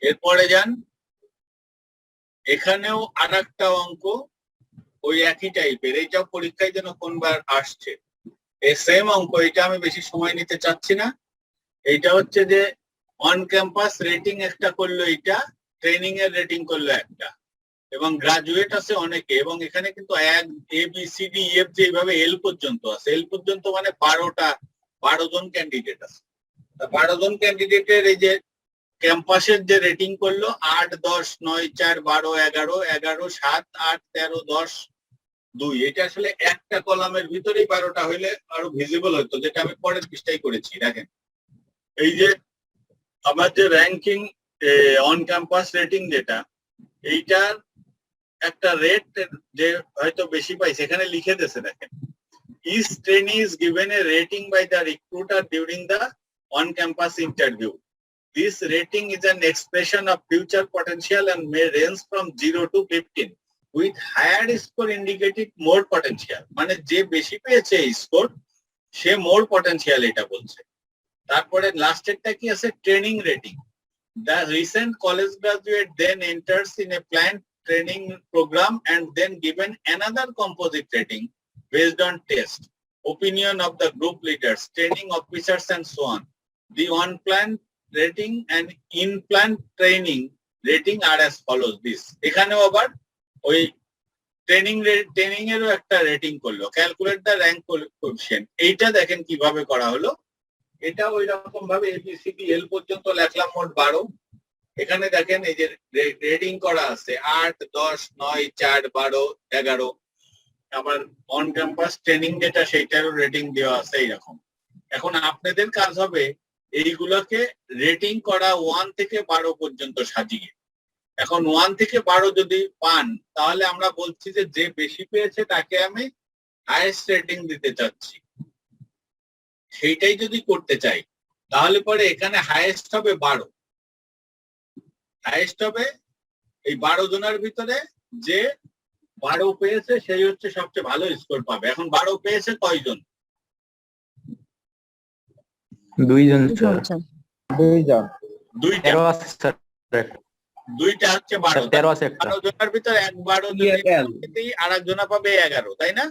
এরপরে যান, এখানেও আরেকটা অঙ্ক ওই একই টাইপের, এইটাও পরীক্ষায় যেন কোনবার আসছে, এই সেম অঙ্ক। এটা আমি বেশি সময় নিতে চাচ্ছি না। এইটা হচ্ছে যে অন ক্যাম্পাস রেটিং একটা করলো, এইটা ট্রেনিং এর রেটিং করলো একটা, এবং গ্রাজুয়েট আছে অনেকে, এবং এখানে কিন্তু ABCDEF যেভাবে এল পর্যন্ত আছে, এল পর্যন্ত মানে 12 জন ক্যান্ডিডেট আছে। 12 জন ক্যান্ডিডেটের এই যে ক্যাম্পাসের যে রেটিং করলো 8, 10, 9, 4, 12, 11, 11, 7, 8, 13, 10, 2, এটা আসলে একটা কলামের ভিতরেই 12টা হইলে আরো ভিজিবল হতো, যেটা আমি পরের পৃষ্ঠায় করেছি। দেখেন এই যে আমার যে র্যাঙ্কিং অন ক্যাম্পাস রেটিং, যেটা এইটার একটা রেট যে হয়তো বেশি পাইছে, এখানে লিখে দিয়েছে দেখেন, each trainee is given a rating by the recruiter during the on campus interview. This rating is an expression of future potential and may range from 0 to 15, with higher score indicating more potential. মানে যে বেশি পেয়েছে স্কোর, সে মোর পটেনশিয়াল এটা বলছে। তারপরে লাস্টেরটা কি আছে, training rating. The recent college graduate then enters in a planned training program and then given another composite rating based on test, opinion of the group leaders, training officers, and so on. The on-plan rating and in-plan training rating are as follows. This এখানেও আবার ওই ট্রেনিং এরও একটা রেটিং করলো, ক্যালকুলেট দ্য র্যাঙ্ক কোএফিসিয়েন্ট। এইটা দেখেন কিভাবে করা হলো। এটা ওই রকম ভাবে ABCDL পর্যন্ত লেখলাম, মোট 12। এখানে দেখেন এই যে রেটিং করা আছে 8, 10, 9, 4, 12, 11। আবার অন ক্যাম্পাস ট্রেনিং যেটা, সেইটারও রেটিং দেওয়া আছে এইরকম। এখন আপনাদের কাজ হবে এইগুলোকে রেটিং করা 1 থেকে 12 পর্যন্ত সাজিয়ে। এখন 1 থেকে 12 যদি পান, তাহলে আমরা বলছি যে যে বেশি পেয়েছে তাকে আমি হাইয়েস্ট রেটিং দিতে চাচ্ছি। সেইটাই যদি করতে চাই, তাহলে পরে এখানে হাইয়েস্ট হবে 12। হাইয়েস্ট হবে এই 12 জনের ভিতরে যে 12 পেয়েছে সেই হচ্ছে সবচেয়ে ভালো স্কোর পাবে। এখন 12 পেয়েছে কয়জন? 2 জন স্যার। 2টা 13 আছে স্যার। 2টা হচ্ছে 12। 13 আছে একটা। 12 জনের ভিতরে 12 যদি আরেকজনা পাবে 11, তাই না?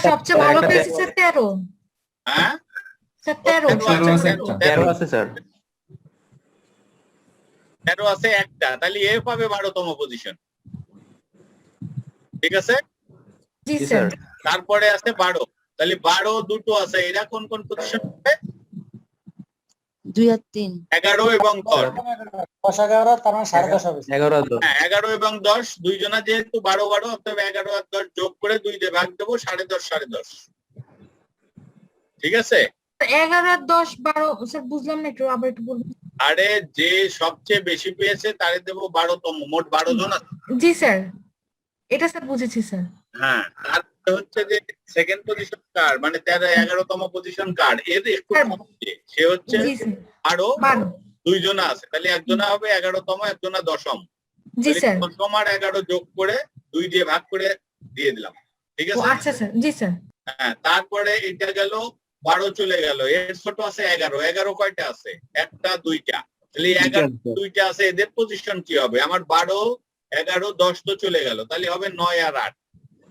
সবচেয়ে ভালো পেয়েছে স্যার 13। হ্যাঁ স্যার 13 13 আছে স্যার। 13 আছে একটা, তাহলে এ পাবে 12তম পজিশন। ঠিক আছে? জি স্যার। তারপরে আছে 12, তাহলে 12 দুটো আছে, এরা কোন কোন পজিশন পাবে? 2 আর 3 11 এবং 10। 10, 11, তার মানে 10.5 হবে। 11 তো। হ্যাঁ 11 এবং 10 দুইজনা যেহেতু 12 12, অর্থাৎ 11 আর 10 যোগ করে 2 দিয়ে ভাগ দেবো, 10.5 10.5। ঠিক আছে? 11 আর 10 12 স্যার বুঝলাম না, একটু আবার একটু বলুন। আরে যে সবচেয়ে বেশি পেয়েছে তারে দেবো 12তম, মোট 12 জন আছে। জি স্যার, এটা স্যার বুঝেছি স্যার। হ্যাঁ, তারপরে হচ্ছে যে সেকেন্ড পজিশন কার, মানে 11তম পজিশন কার, এর একটু সে হচ্ছে জি স্যার। আরো 12 দুইজনা আছে, তাহলে একজনা হবে 11তম, একজনা 10ম। জি স্যার। 10 আর 11 যোগ করে 2 দিয়ে ভাগ করে দিয়ে দিলাম। ঠিক ও আছে? আচ্ছা স্যার। জি স্যার। হ্যাঁ, তারপরে এটা গেল 12 চলে গেল, এর ছোট আছে 11। 11 কয়টা আছে? একটা, দুইটা। তাহলে 11 দুইটা আছে, এদের পজিশন কি হবে? আমার 12, 11, 10 তো চলে গেল, তাহলে হবে 9 আর 8।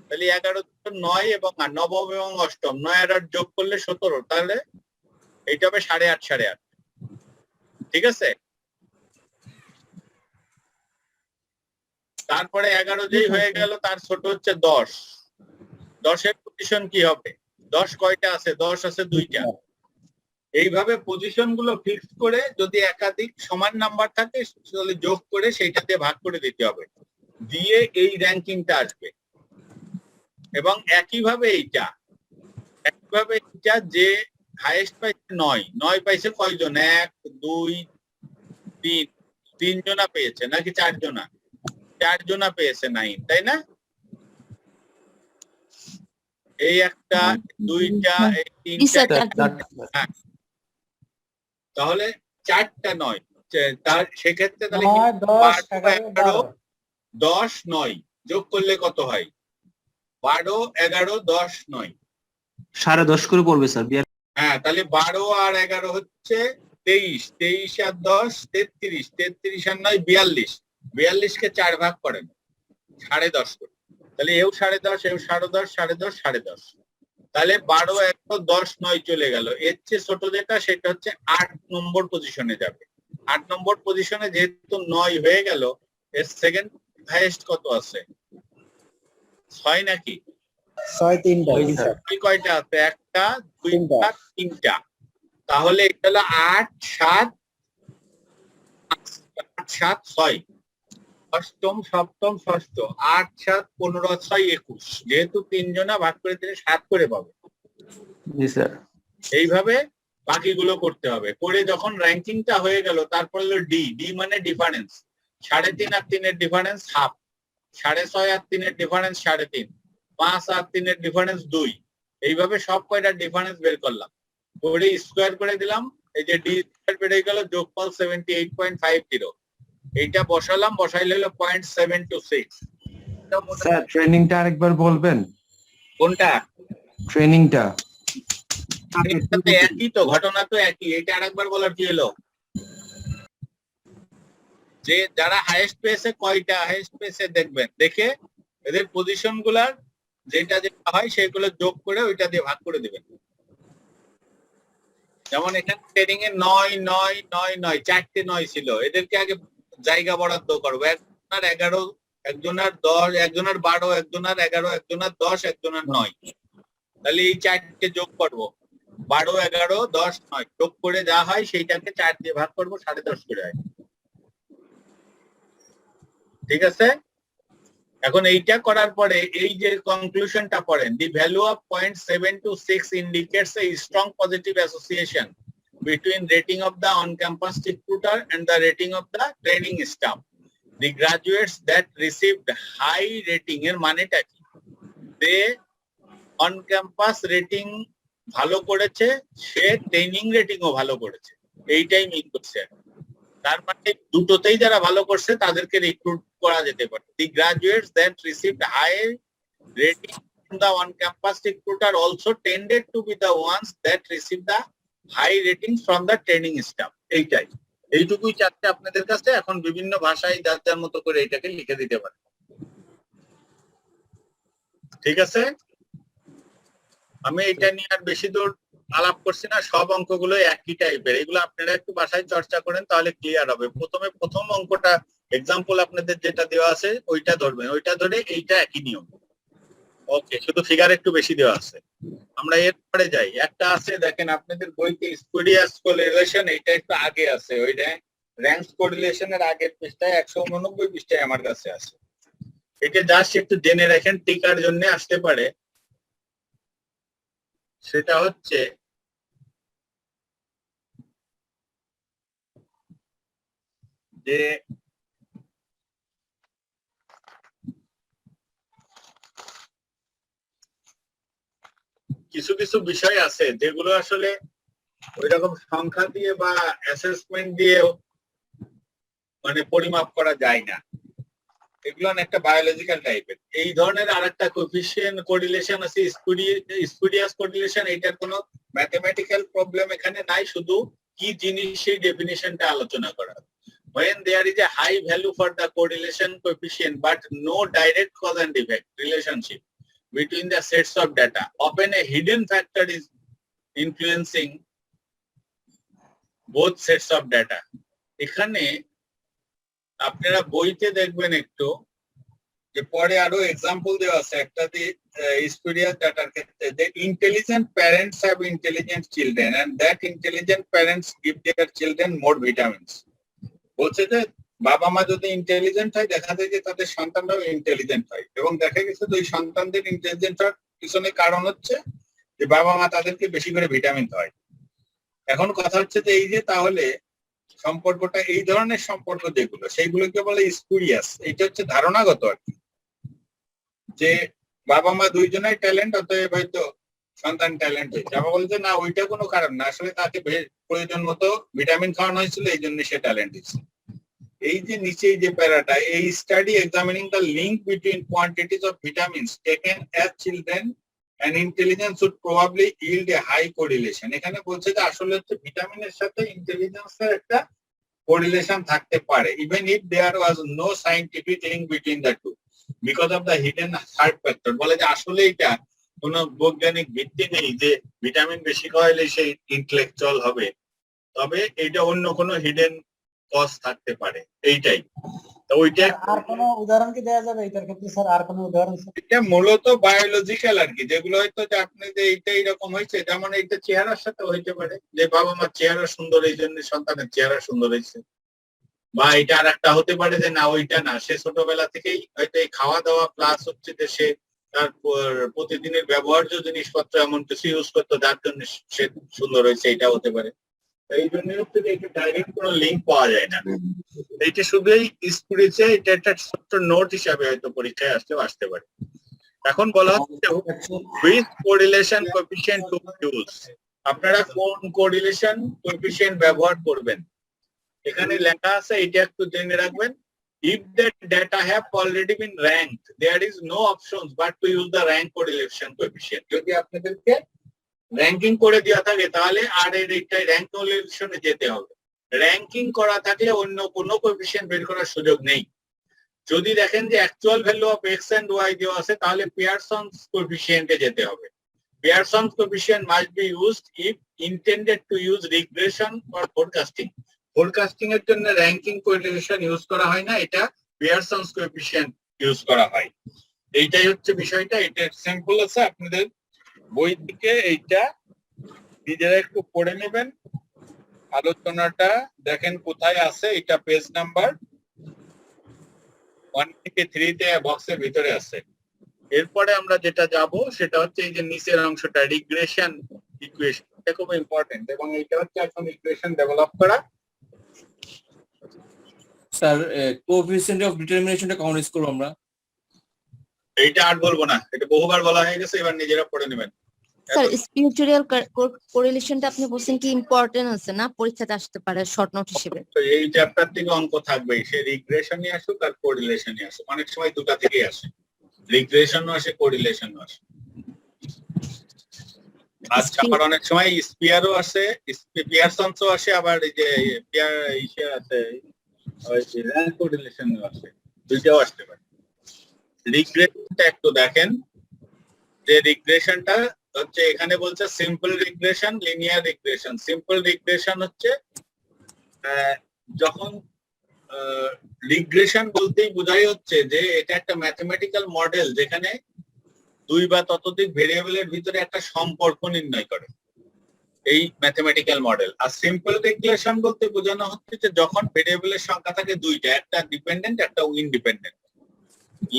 তাহলে 11, 9 এবং 8, নবম এবং অষ্টম, 9 আর 8 যোগ করলে 17, তাহলে এইটা হবে 8.5 8.5। ঠিক আছে? তারপরে 11 যেই হয়ে গেল, তার ছোট হচ্ছে 10। 10 এর পজিশন কি হবে? 10 কয়টা আছে? 10 আছে 2টা। এইভাবে পজিশন গুলো ফিক্স করে যদি একাধিক সমান নাম্বার থাকে তাহলে যোগ করে সেইটাতে ভাগ করে দিতে হবে, দিয়ে এই র্যাঙ্কিংটা আসবে। এবং একইভাবে এইটা যে হাইয়েস্ট পাইছে 9 পাইছে কয়জন? 1 2 3 3 জনা পেয়েছে নাকি 4 জনা? 4 জনা পেয়েছে 9, তাই না? এই একটা, দুইটা, এই জি স্যার, তিনটা, চারজন। হ্যাঁ। তাহলে 4টা 9, তার সেক্ষেত্রে তাহলে 9 10 11 11 12 10 9 যোগ করলে কত হয়? 12 11 10 9। 10.5 করে পড়বে স্যার। হ্যাঁ, তাহলে 12 আর 11 হচ্ছে 23, 23 আর 10 33, 33 আর 9 42, 42কে 4 ভাগ করেন 10.5 করে, তাহলে এও 10.5, এও 10.5, 10.5, 10.5, তাহলে 12 11 10 9 চলে গেল। এর চেয়ে ছোট যেটা সেটা হচ্ছে 8 নম্বর পজিশনে যাবে। 8 নম্বর পজিশনে যেহেতু 9 হয়ে গেল, এর সেকেন্ড হাইয়েস্ট কত আছে? 6 নাকি? 6 3টা। কি কয়টা আছে? 1টা 2টা 3টা, তাহলে এটা হলো 8 7 6, অষ্টম সপ্তম ষষ্ঠ, 8 7 15 6 21, যেহেতু 3 জনা ভাগ করে দিলে 7 করে পাবে। জি স্যার। এইভাবে বাকিগুলো করতে হবে। করে যখন র্যাঙ্কিংটা হয়ে গেল, তারপর হলো ডি মানে ডিফারেন্স। 3.5 আর 3 এর ডিফারেন্স হাফ, 6.5 আর 3 এর ডিফারেন্স 3.5, 5 আর 3 এর ডিফারেন্স 2। এইভাবে সব কয়টা ডিফারেন্স বের করলাম, করে স্কোয়ার করে দিলাম। এই যে ডি স্কোয়ার বেড়ে গেল, যোগফল 78.50। এইটা বসালাম, বসাইলে হলো 0.726। স্যার ট্রেনিংটা আরেকবার বলবেন? কোনটা? ট্রেনিংটা এটাতে একই তো, ঘটনা তো একই। এটা আরেকবার বলার কি হলো? যে যারা হাইয়েস্ট পেয়েছে, কয়টা হাইয়েস্ট পেয়েছে দেখবেন, দেখে এদের পজিশন গুলার যেটা যেটা হয় সেগুলো যোগ করে ওইটা দিয়ে ভাগ করে দিবেন। যেমন এখানে ট্রেনিং এ 9 9 9 9 4টে 9 ছিল, এদেরকে আগে জায়গা বরাদ্দ করবো। একজনের 11, একজনের 10, একজনের 12, একজনের 11, একজনের 10, একজনের 9। তাহলে এই 4টে যোগ করবো, 12 11 10 9 যোগ করে যা হয় সেইটাকে 4 দিয়ে ভাগ করবো, 10.5 করে হয়। ঠিক আছে? এখন এইটা করার পরে এই যে কনক্লুশনটা পড়েন, the value of 0.726 indicates a strong positive association between rating of the on-campus recruiter and the rating of the training staff. The graduates that received high rating এর মানেটা কি? they on-campus rating ভালো করেছে, সে ট্রেনিং রেটিংও ভালো করেছে, এইটাই মিন করছে। তার মানে দুটোতেই যারা ভালো করছে তাদেরকে রিক্রুট করা যেতে পারে। The graduates that received high rating from the on campus recruiter also tended to be the ones that receive the high rating from the training staff. এইটাই, এইটুকুই চাচ্ছে আপনাদের কাছে। এখন বিভিন্ন ভাষায় যার যার মতো করে এটাকে লিখে দিতে পারে। ঠিক আছে? আমি এটা নিয়ে আর বেশি দূর আলাপ করছি না, সব অঙ্কগুলো একই টাইপের। এগুলো আপনারা একটু বাসায় চর্চা করেন, তাহলে ক্লিয়ার হবে। প্রথম অঙ্কটা এক্সাম্পল আপনাদের যেটা দেওয়া আছে ওইটা ধরবেন, ওইটা ধরে এইটা একই নিয়ম। ওকে, শুধু ফিগার একটু বেশি দেওয়া আছে। আমরা এরপরে যাই। একটা আছে দেখেন আপনাদের বইতে স্পুরিয়াস কোরিলেশন, এইটা একটু আগে আছে। ওইটা র্যাঙ্কস কোরিলেশনের আগের পৃষ্ঠায় 189 পৃষ্ঠায় আমার কাছে আছে। এটা জাস্ট একটু জেনে রাখেন, টিকার জন্য আসতে পারে। সেটা হচ্ছে যে কিছু কিছু বিষয় আছে যেগুলো আসলে ওইরকম সংখ্যা দিয়ে বা অ্যাসেসমেন্ট দিয়ে মানে পরিমাপ করা যায় না। এগুলো একটা বায়োলজিক্যাল টাইপের। এই ধরনের আরেকটা কোএফিসিয়েন্ট কোরিলেশন আছে, স্পুরিয়াস কোরিলেশন। এটার কোনো ম্যাথমেটিক্যাল প্রবলেম এখানে নাই, শুধু কি জিনিস সেই ডেফিনিশনটা আলোচনা করা। When there is a high value for the correlation coefficient but no direct cause and effect relationship between the sets of data, often a hidden factor is influencing both sets of data. এখানে আপনারা বইতে দেখবেন একটু যে পরে আরো এক্সাম্পল দেওয়া আছে একটা স্পিরিয়াস ডাটার ক্ষেত্রে যে intelligent parents have intelligent children and that intelligent parents give their children more vitamins. বলছে যে বাবা মা যদি ইন্টেলিজেন্ট হয় দেখা যায় যে তাদের সন্তানরাও ইন্টেলিজেন্ট হয়, এবং দেখা গেছে যে ওই সন্তানদের ইন্টেলিজেন্ট হওয়ার পিছনে কারণ হচ্ছে যে বাবা মা তাদেরকে বেশি করে ভিটামিন হয়। এখন কথা হচ্ছে যে এই যে তাহলে সম্পর্কটা, এই ধরনের সম্পর্ক যেগুলো সেইগুলোকে বলে স্পুরিয়াস। এটা হচ্ছে ধারণাগত আর কি, যে বাবা মা দুইজনের ট্যালেন্ট, অতএব হয়তো সন্তান ট্যালেন্ট হয়েছে। আবার বলছে না, ওইটা কোনো কারণ না, আসলে তাকে প্রয়োজন মতো ভিটামিন খাওয়ানো হয়েছিল, এই জন্য সে ট্যালেন্ট হয়েছে। এই যে নিচে যে প্যারাটা, এই study examining the link between quantities of vitamins taken as children and intelligence would probably yield a high correlation. এখানে বলছে যে আসলে হচ্ছে ভিটামিনের সাথে ইন্টেলিজেন্সের একটা কোরিলেশন থাকতে পারে, even if there was no scientific link between the two because of the hidden third factor। বলে যে আসলে এটা কোনো বৈজ্ঞানিক ভিত্তি নেই যে ভিটামিন বেশি খাওয়াইলে সে ইন্টেলেকচুয়াল হবে, তবে এটা অন্য কোনো হিডেন কজ থাকতে পারে, এইটাই। তো ওইটা আর কোনো উদাহরণ কি দেওয়া যাবে এটার ক্ষেত্রে স্যার? আর কোনো উদাহরণ? এটা মূলত বায়োলজিক্যাল আর কি, যেগুলো হয়তো যে আপনি যে এইটা এরকম হয়েছে, যেমন এইটা চেহারার সাথে হইতে পারে, যে বাবা মার চেহারা সুন্দর এই জন্য সন্তানের চেহারা সুন্দর হয়েছে, বা এটা আর একটা হতে পারে যে না ওইটা না, সে ছোটবেলা থেকেই হয়তো এই খাওয়া দাওয়া প্লাস হচ্ছে যে সে তার প্রতিদিনের ব্যবহার্য জিনিসপত্র এমন কিছু ইউজ করতো যার জন্য সে সুন্দর হয়েছে, এটা হতে পারে। এই জন্য হচ্ছে যে এটা ডাইরেক্ট কোনো লিঙ্ক পাওয়া যায় না, এইটা শুধুই স্পিরিচে এটা একটা ছোট্ট নোট হিসাবে হয়তো পরীক্ষায় আসতে পারে। এখন বলা হচ্ছে with correlation coefficient to use, আপনারা কোন কোরিলেশন কোএফিসিয়েন্ট ব্যবহার করবেন। এখানে লেখা আছে, এটা একটু জেনে রাখবেন, if that data have already been ranked there is no options but to use the rank correlation coefficient। যদি আপনাদেরকে র্যাঙ্কিং করে দেওয়া থাকে তাহলে আর এইটাই র্যাঙ্ক কোরিলেশনে যেতে হবে, র্যাঙ্কিং করা থাকলে অন্য কোনো কোএফিসিয়েন্ট বের করার সুযোগ নেই। যদি দেখেন যে actual value of x and y দেওয়া আছে তাহলে পিয়ারসনস কোএফিসিয়েন্টে যেতে হবে। Pearson's coefficient must be used if intended to use regression or forecasting. Forecasting এর জন্য র্যাঙ্কিং কোরিলেশন ইউজ করা হয় না, এটা পিয়ারসনস কোএফিসিয়েন্ট ইউজ করা হয়। এইটাই হচ্ছে বিষয়টা, এটা সিম্পল আছে, আপনাদের বই থেকে এইটা নিজেরা একটু পড়ে নেবেন, আলোচনাটা দেখেন কোথায় আছে, এটা পেজ নাম্বার 1 থেকে 3 তে বক্সের ভিতরে আছে। এরপরে আমরা যেটা যাব সেটা হচ্ছে এই যে নিচের অংশটা, রিগ্রেশন ইকুয়েশন, এটা খুব ইম্পর্টেন্ট, এবং এটা হচ্ছে এখন ইকুয়েশন ডেভেলপ করা। স্যার কোএফিসিয়েন্ট অফ ডিটারমিনেশনটা কখন ইউজ করব আমরা? এইটা আর বলবো না, এটা বহুবার বলা হয়ে গেছে, এবার নিজেরা পড়ে নেবেন। স্যার স্পিরিচুয়াল কোরিলেশনটা আপনি বলছেন কি ইম্পর্টেন্ট আছে না, পরীক্ষাতে আসতে পারে শর্ট নোট হিসেবে। তো এই চ্যাপ্টার থেকে অঙ্ক থাকবে, সে রিগ্রেশনই আসুক আর কোরিলেশনই আসুক, অনেক সময় দুটা থেকেই আসে, রিগ্রেশনও আসে কোরিলেশনও আসে। আচ্ছা, আবার অনেক সময় স্পিয়ারও আসে, পিয়ারসনসও আসে, আবার এই যে ইসে আছে র্যাঙ্ক কোরিলেশনও আসে, দুইটাও আসতে পারে। রিগ্রেশনটা একটু দেখেন, যে রিগ্রেশনটা হচ্ছে এখানে বলছে simple regression, linear regression. Simple regression হচ্ছে যখন রিগ্রেশন বলতেই বোঝাই হচ্ছে যে এটা একটা ম্যাথমেটিক্যাল মডেল যেখানে দুই বা ততোধিক ভেরিয়েবলের ভিতরে একটা সম্পর্ক নির্ণয় করে, এই ম্যাথমেটিক্যাল মডেল। আর সিম্পল রিগ্রেশন বলতে বোঝানো হচ্ছে যে যখন ভেরিয়েবলের সংখ্যা থাকে দুইটা, একটা ডিপেন্ডেন্ট একটা ইনডিপেন্ডেন্ট।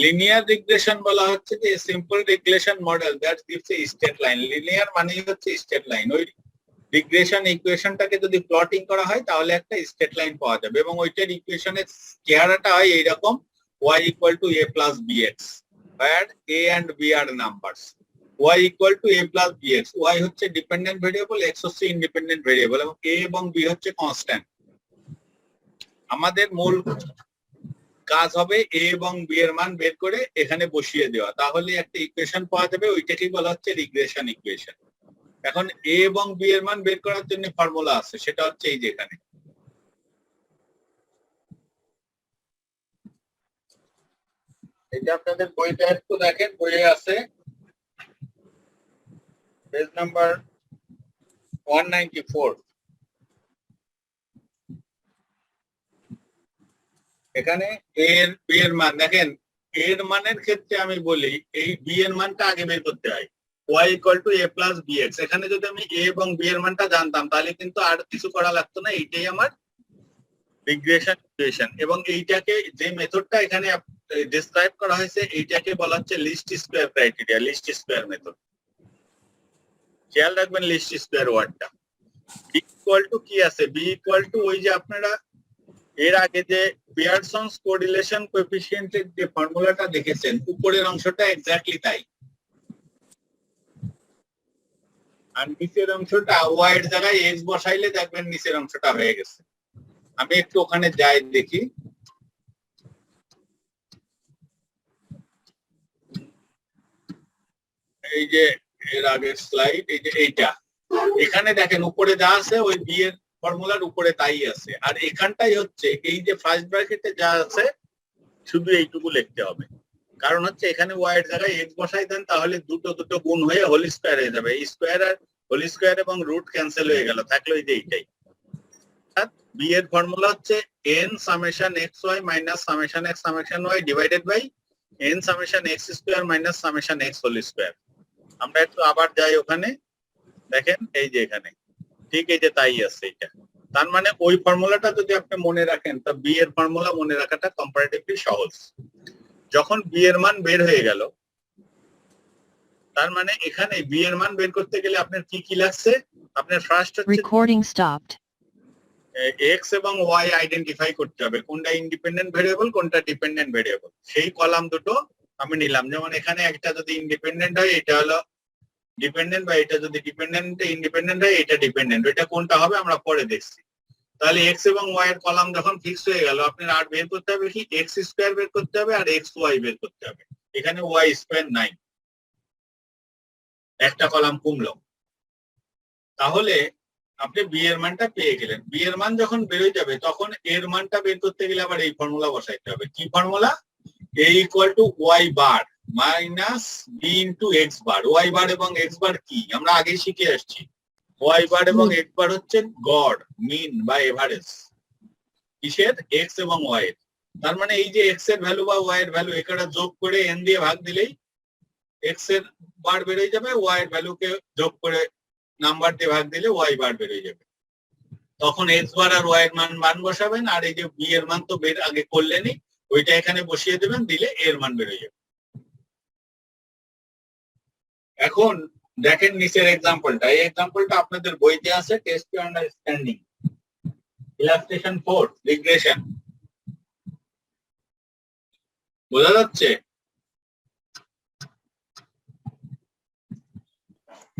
লিনিয়ার রিগ্রেশন বলা হচ্ছে যে simple regression model that gives a straight line. Linear মানেই হচ্ছে স্ট্রেট লাইন। ওই রিগ্রেশন ইকুয়েশনটাকে যদি প্লটিং করা হয় তাহলে একটা স্ট্রেট লাইন পাওয়া যাবে, এবং ওইটার ইকুয়েশনের চেহারাটা হয় এইরকম, y equal to a plus bx, where a and b are numbers, y equal to a plus bx, y হচ্ছে ডিপেন্ডেন্ট ভেরিয়েবল, x হচ্ছে ইন্ডিপেন্ডেন্ট ভেরিয়েবল, এবং a এবং b হচ্ছে কনস্ট্যান্ট। আমাদের মূল কাজ হবে a এবং b এর মান বের করে এখানে বসিয়ে দেওয়া, তাহলে একটা ইকুয়েশন পাওয়া যাবে, ওইটাকেই বলা হচ্ছে রিগ্রেশন ইকুয়েশন। এখন a এবং b এর মান বের করার জন্য ফর্মুলা আছে, সেটা হচ্ছে এই যে এখানে। এটা আপনাদের বইতে একটু দেখেন, বইয়ে আছে পেজ নাম্বার 194। এখানে a এর b এর মান দেখেন, এর মানের ক্ষেত্রে আমি বলি এই বি এর মানটা আগে বের করতে হয়, y equal to a plus bx। এখানে যদি আমি a এবং b এর মানটা জানতাম তাহলে কিন্তু আর কিছু করা লাগতো না, এইটাই আমার রিগ্রেশন ইকুয়েশন। এবং এইটাকে যে মেথডটা এখানে ডেসক্রাইব করা হয়েছে এইটাকে বলা হচ্ছে least square criteria, least square method. খেয়াল রাখবেন লিস্ট স্কয়ার ওয়ার্ডটা। বি ইকুয়াল টু কি আছে, বি ইকুয়াল টু ওই যে আপনারা এর আগে যে পিয়ারসনস কোরিলেশন কোএফিসিয়েন্টের যে ফর্মুলাটা দেখেছেন উপরের অংশটা এক্স্যাক্টলি তাই, আর নিচের অংশটা y এর জায়গায় x বসাইলে দেখবেন নিচের অংশটা হয়ে গেছে। আমি একটু ওখানে যাই দেখি। এই যে এর আগের স্লাইড, এই যে এইটা, এখানে দেখেন উপরে যা আছে ওই বি এর ফর্মুলার উপরে তাই আছে, আর এখানটাই হচ্ছে এই যে ফার্স্ট ব্র্যাকেটে যা আছে শুধু এইটুকু লিখতে হবে। কারণ হচ্ছে এখানে y এর জায়গায় x বসাই দেন তাহলে দুটো দুটো গুণ হয়ে হোল স্কয়ার হয়ে যাবে, স্কয়ার আর হোল স্কয়ার এবং রুট ক্যান্সেল হয়ে গেল, থাকলো এই যে এইটাই। বি এর ফর্মুলা হচ্ছে n summation xy minus summation x summation y divided by n summation x square minus summation x whole square. আমরা একটু আবার যাই ওখানে, দেখেন এই যে এখানে ঠিক এই যে তাই আছে এটা। তার মানে ওই ফর্মুলাটা যদি আপনি মনে রাখেন তা বি এর ফর্মুলা মনে রাখাটা কম্পারেটিভলি সহজ। যখন বি এর মান বের হয়ে গেল তার মানে এখানে বি এর মান বের করতে গেলে আপনার কি কি লাগছে, আপনার ফার্স্ট হচ্ছে x এবং y আইডেন্টিফাই করতে হবে কোনটা ইন্ডিপেন্ডেন্ট ভেরিয়েবল কোনটা ডিপেন্ডেন্ট ভেরিয়েবল। সেই কলাম দুটো আমি নিলাম, যেমন এখানে একটা যদি ইন্ডিপেন্ডেন্ট হয় এটা হলো ডিপেন্ডেন্ট, বা এটা যদি ডিপেন্ডেন্ট ইন্ডিপেন্ডেন্ট হয় এটা ডিপেন্ডেন্ট, এটা কোনটা হবে আমরা পরে দেখছি। তাহলে x এবং y এর কলাম যখন ফিক্স হয়ে গেল আপনার আর বের করতে হবে কি, x স্কয়ার বের করতে হবে আর x y বের করতে হবে। এখানে y স্কয়ার নাই, একটা কলাম কমলো। তাহলে আপনি বি এর মানটা পেয়ে গেলেন। বি এর মান যখন বেরোয় যাবে তখন এর মানটা বের করতে গেলে আবার এই ফর্মুলা বসাইতে হবে। কি formula, a equal to y bar minus b into x bar. y বার এবং x বার কি আমরা আগেই শিখে আসছি, y বার এবং x বার হচ্ছে গড়, মিন বা এভারেজ কিসের, x এবং y এর। তার মানে এই যে x এর ভ্যালু বা y এর ভ্যালু এখানে যোগ করে n দিয়ে ভাগ দিলেই x এর বার বেরিয়ে যাবে, y এর ভ্যালুকে যোগ করে নাম্বার দিয়ে ভাগ দিলে y বার বেরিয়ে যাবে। তখন x বার আর y এর মান বসাবেন, আর এই যে b এর মান তো বের আগে করলেনই ওইটা এখানে বসিয়ে দেবেন, দিলে এর মান বেরিয়ে যাবে। এখন দেখেন নিচের এক্সাম্পলটা, এই এক্সাম্পলটা আপনাদের বইতে আছে, test to understanding illustration 4 regression. বোঝা যাচ্ছে?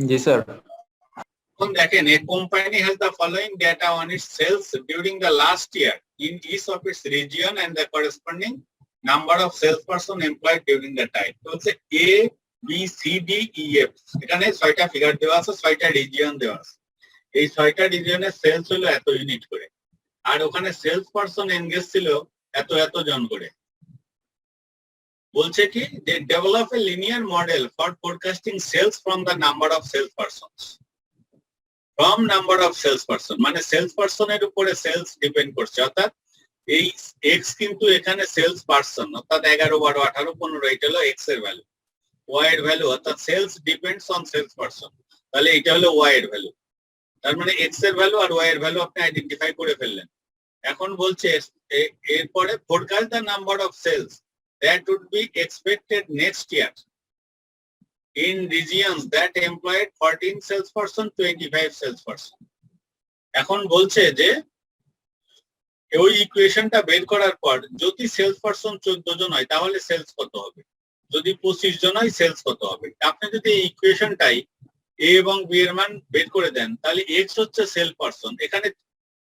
জি স্যার। এখন দেখেন a company has the following data on its sales during the last year in each of its region and the corresponding number of salesperson employed during the time. বলছে A B C D E F, এখানে 6টা ফিগার দেওয়া আছে, 6টা রিজিয়ন দেওয়া আছে। এই 6টা রিজিয়নের সেলস হলো এত ইউনিট করে, আর ওখানে সেলস পারসন এনগেজ ছিল এত এত জন করে। বলছে কি যে develop a linear model for forecasting sales from the number of sales persons. From number of sales person মানে সেলস পারসনের উপরে সেলস ডিপেন্ড করছে, অর্থাৎ এই এক্স কিন্তু এখানে সেলস পারসন, অর্থাৎ 11 12 18 15 এটা হলো এক্স এর ভ্যালু। ওয়াই এর ভ্যালু অর্থাৎ sales depends on sales person, তাহলে এটা হলো ওয়াই এর ভ্যালু। তার মানে এক্স এর ভ্যালু আর ওয়াই এর ভ্যালু আপনি আইডেন্টিফাই করে ফেললেন। এখন বলছে এরপরে forecast the number of sales that would be expected next year in regions that employed 14 salesperson 25 salesperson. এখন বলছে যে ওই ইকুয়েশনটা বের করার পর যদি সেলস পারসন 14 জন হয় তাহলে সেলস কত হবে, যদি 25 জন হয় সেলস কত হবে। আপনি যদি এই ইকুয়েশনটাই এ এবং বি এর মান বের করে দেন তাহলে এক্স হচ্ছে সেল পারসন, এখানে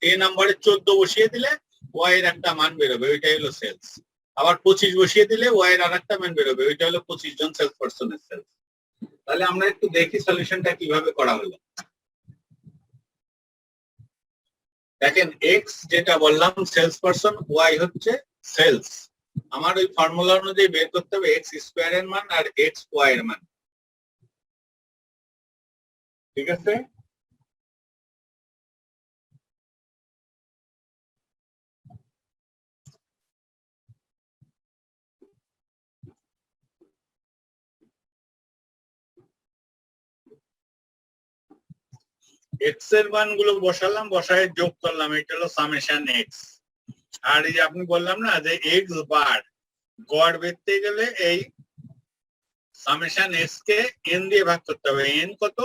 এ নাম্বারে 14 বসিয়ে দিলে ওয়াই এর একটা মান বেরোবে, ওইটাই হলো সেলস। আবার 25 বসিয়ে দিলে ওয়াই এর আরেকটা মান বেরোবে, ওইটা হলো 25 জন সেলস পারসনের সেলস। তাহলে আমরা একটু দেখি সলিউশনটা কিভাবে করা হলো। দেখেন এক্স যেটা বললাম সেলস পারসন, ওয়াই হচ্ছে সেলস। আমার ওই ফর্মুলা অনুযায়ী বের করতে হবে এক্স স্কয়ার এর মান আর এক্স ওয়াই এর মান, ঠিক আছে? এক্স এর মানগুলো বসালাম, বসায় যোগ করলাম, এটা হলো সামেশন এক্স। আর এই যে আপনি বললাম না যে এক্স বার গড় বেরতে গেলে এই সামেশন এক্স কে এন দিয়ে ভাগ করতে হবে। এন কত?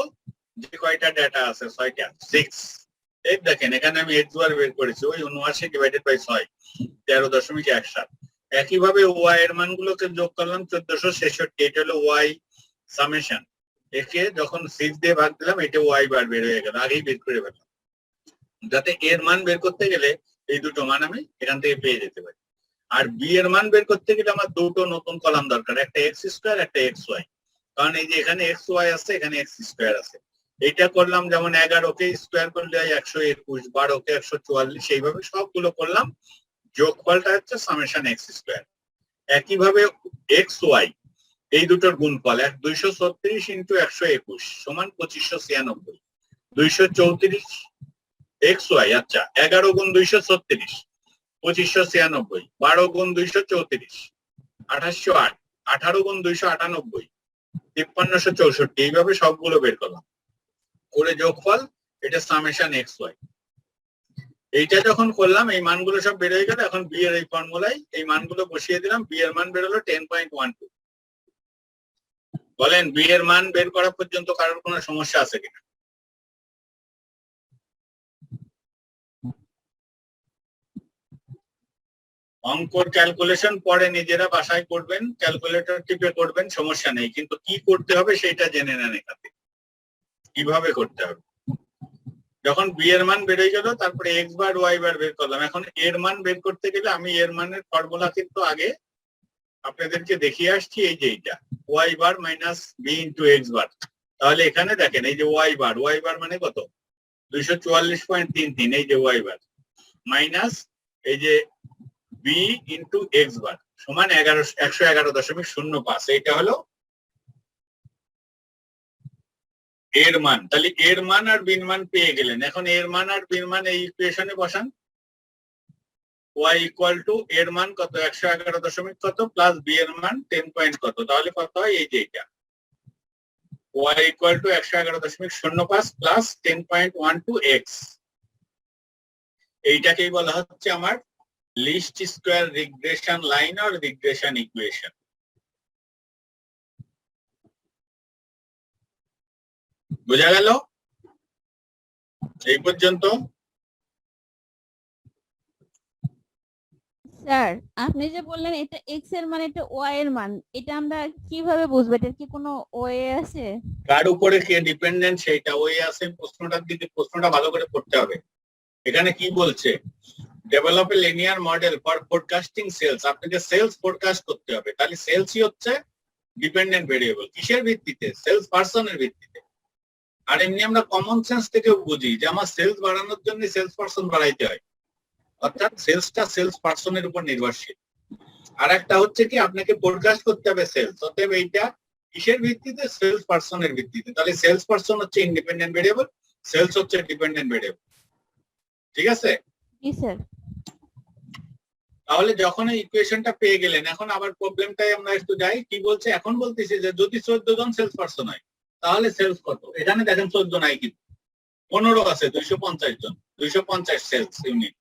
যে কয়টা ডেটা আছে, 6টা, 6। এই দেখেন এখানে আমি এক্স বার বের করেছি, ওই 79 ডিভাইডেড বাই 6, 13.17। একইভাবে ওয়াই এর মানগুলোকে যোগ করলাম 1466, এটা হলো ওয়াই সামেশন। একে যখন 6 দিয়ে ভাগ দিলাম, এটা ওয়াই বার বের হয়ে গেল, আগেই বের করে ফেললাম, যাতে এর মান বের করতে গেলে এই দুটো মান আমি এখান থেকে পেয়ে যেতে পারি। আর বি এর মান বের করতে গেলে আমার দুটো নতুন কলাম দরকার, একটা এক্স স্কোয়ার, একটা এক্স ওয়াই। কারণ এই যে এখানে এক্স ওয়াই আছে, এখানে এক্স স্কোয়ার আছে। এইটা করলাম যেমন 11কে স্কোয়ার করলে হয় 121, 12কে 144, এইভাবে সবগুলো করলাম। যোগফলটা হচ্ছে সামেশন এক্স স্কোয়ার। একইভাবে এক্স ওয়াই এই দুটোর গুণফল 236 ইন্টু 121 সমান 2596। 234 এক্স ওয়াই, আচ্ছা 11 গুণ 236 2596, 12 গুণ 234 2808, 18 গুণ 298 5364। এইভাবে সবগুলো বের করলাম, করে যোগফল এটা সামেশন এক্স ওয়াই। এইটা যখন করলাম এই মানগুলো সব বের হয়ে গেল। এখন বি এর এই ফর্মুলায় এই মানগুলো বসিয়ে দিলাম, বি এর মান বের হলো 10.12। বলেন বি এর মান বের করা পর্যন্ত কারোর কোনো সমস্যা আছে কিনা? অঙ্কর ক্যালকুলেশন পরে নিজেরা বাসায় করবেন, ক্যালকুলেটর টিপে করবেন, সমস্যা নেই, কিন্তু কি করতে হবে সেটা জেনে নেন এখান থেকে, কিভাবে করতে হবে। যখন বি এর মান বের হয়ে গেল, তারপরে এক্স বার ওয়াই বার বের করলাম। এখন এর মান বের করতে গেলে আমি এর মানের ফর্মুলা কিন্তু আগে আপনাদেরকে দেখিয়ে আসছি, এই যে এইটা y bar minus B into x bar. তাহলে এখানে দেখেন এই যে ওয়াই বার মানে কত? 244.33, এই যে ওয়াই বার মাইনাস এই যে বি ইন্টু এক্স বার সমান 111.05। এইটা হলো এর মান। তাহলে এর মান আর বির মান পেয়ে গেলেন। এখন এর মান আর বির মান এই ইকুয়েশনে বসান। y ইকুয়াল টু এর মান কত? 111 কত প্লাস বি এর মান 10 পয়েন্ট কত, তাহলে কত হয়? এই যে এটা y equal to 111.05 plus 10.12x। এইটাকেই বলা হচ্ছে আমার লিস্ট স্কোয়ার রিগ্রেশন লাইন আর রিগ্রেশন ইকুয়েশন। বোঝা গেল এই পর্যন্ত? স্যার আপনি যে বললেন এটা এক্স এর মান, এটা ওয়াই এর মান, এটা আমরা কিভাবে বুঝবো? এটার কি কোনো ওয়ে আছে? কার উপরে কে ডিপেন্ডেন্ট সেইটা ওই আছে। প্রশ্নটার দিকে, প্রশ্নটা ভালো করে পড়তে হবে। এখানে কি বলছে? Develop a linear model for forecasting sales. আপনাকে সেলস ফোরকাস্ট করতে হবে, তাহলে সেলসই হচ্ছে ডিপেন্ডেন্ট ভেরিয়েবল। কিসের ভিত্তিতে? সেলস পার্সনের ভিত্তিতে। আর এমনি আমরা কমন সেন্স থেকেও বুঝি যে আমার সেলস বাড়ানোর জন্য সেলস পার্সন বাড়াইতে হয়, অর্থাৎ সেলসটা সেলস পার্সনের উপর নির্ভরশীল। আর একটা হচ্ছে কি আপনাকে ফোরকাস্ট করতে হবে সেলস, অতএব এইটা কিসের ভিত্তিতে? সেলস পার্সনের ভিত্তিতে। তাহলে সেলস পার্সন হচ্ছে ইন্ডিপেন্ডেন্ট ভেরিয়েবল, সেলস হচ্ছে ডিপেন্ডেন্ট ভেরিয়েবল। ঠিক আছে? জি স্যার। তাহলে যখন এই ইকুয়েশনটা পেয়ে গেলেন, এখন আবার প্রবলেমটাই আমরা একটু যাই। কি বলছে? এখন বলতেছি যে যদি 14 জন সেলস পার্সন হয় তাহলে সেলস কত? এখানে দেখেন 14 নাই, কিন্তু 15 আছে, 250 জন, 250 সেলস ইউনিট।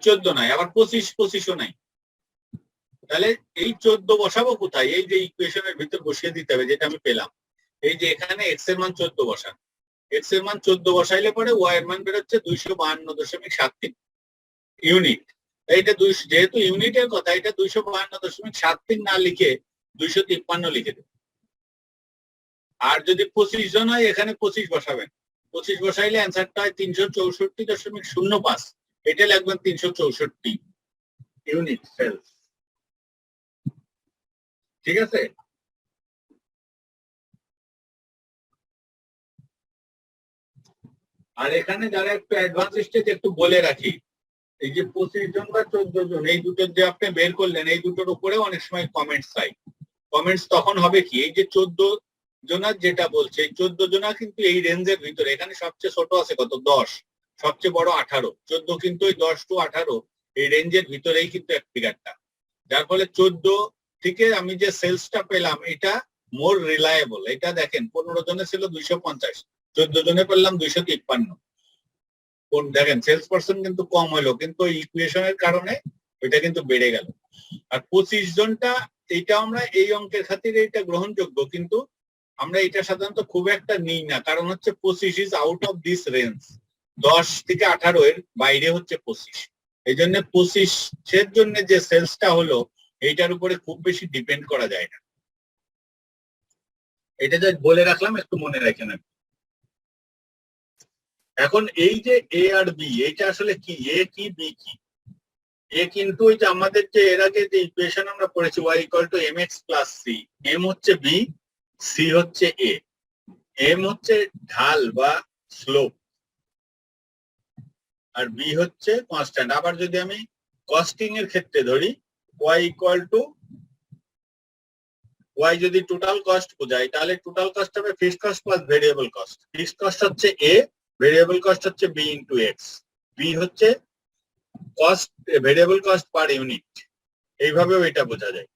14 নাই, আবার 25ও নাই। তাহলে এই 14 বসাবো কোথায়? এই যে ইকুয়েশনের ভিতর বসিয়ে দিতে হবে, যেটা আমি পেলাম। এই যে এখানে এক্স এর মান 14 বসান, এক্স এর মান 14 বসাইলে পরে ওয়াই এর মান বেরোচ্ছে 252.73 ইউনিট। এইটা যেহেতু ইউনিটের কথা, এটা 252.73 না লিখে 253 লিখে দেবে। আর যদি 25 জন হয়, এখানে 25 বসাবেন। 25 বসাইলে অ্যান্সারটা হয় 364.05। এটা লিখবেন 364 ইউনিট সেলস। ঠিক আছে? আর এখানে যারা একটু অ্যাডভান্স স্টেজ একটু বলে রাখি, এই যে 25 জন বা 14 জন, এই দুটোর যে আপনি বের করলেন, এই দুটোর উপরে অনেক সময় কমেন্টস পাই। কমেন্টস তখন হবে কি? এই যে 14 জনার যেটা বলছে, এই 14 জনা কিন্তু এই রেঞ্জের ভিতরে। এখানে সবচেয়ে ছোট আছে কত? 10, সবচেয়ে বড় 18। 14 কিন্তু ওই 10 to 18 এই রেঞ্জের ভিতরেই কিন্তু এক ফিগারটা। যার ফলে 14 থেকে আমি যে সেলসটা পেলাম এটা মোর রিলায়েবল। এটা দেখেন 15 জনের ছিল 250, 14 জনে পেলাম 253। কোন দেখেন সেলস পারসন কিন্তু কম হলো, কিন্তু ইকুয়েশনের কারণে ওইটা কিন্তু বেড়ে গেল। আর 25 জনটা, এইটা আমরা এই অঙ্কের খাতিরে এটা গ্রহণযোগ্য, কিন্তু আমরা এটা সাধারণত খুব একটা নিই না, কারণ হচ্ছে 25 is out of this range. 10 থেকে 18 এর বাইরে হচ্ছে 25। এই জন্য 25 জন্য যে সেলসটা হলো এইটার উপরে খুব বেশি ডিপেন্ড করা যায় না। এটা যা বলে রাখলাম, একটু মনে রাখেন। এখন এই যে এ আর বি, এইটা আসলে কি, এ কি বি কি? এ কিন্তু ওই যে আমাদের যে এর আগে যে ইকুয়েশন আমরা পড়েছি y = mx + c, m হচ্ছে বি, সি হচ্ছে এ। এম হচ্ছে ঢাল বা স্লোপ, আর বি হচ্ছে কনস্ট্যান্ট। আবার যদি আমি কস্টিং এর ক্ষেত্রে ধরি, y যদি টোটাল কস্ট বোঝায়, তাহলে টোটাল কস্ট হবে fixed cost plus variable cost. Fixed cost হচ্ছে এ, ভেরিয়েবল কস্ট হচ্ছে বি ইনটু এক্স। বি হচ্ছে cost, variable cost per unit. এইভাবেও এটা বোঝা যায়।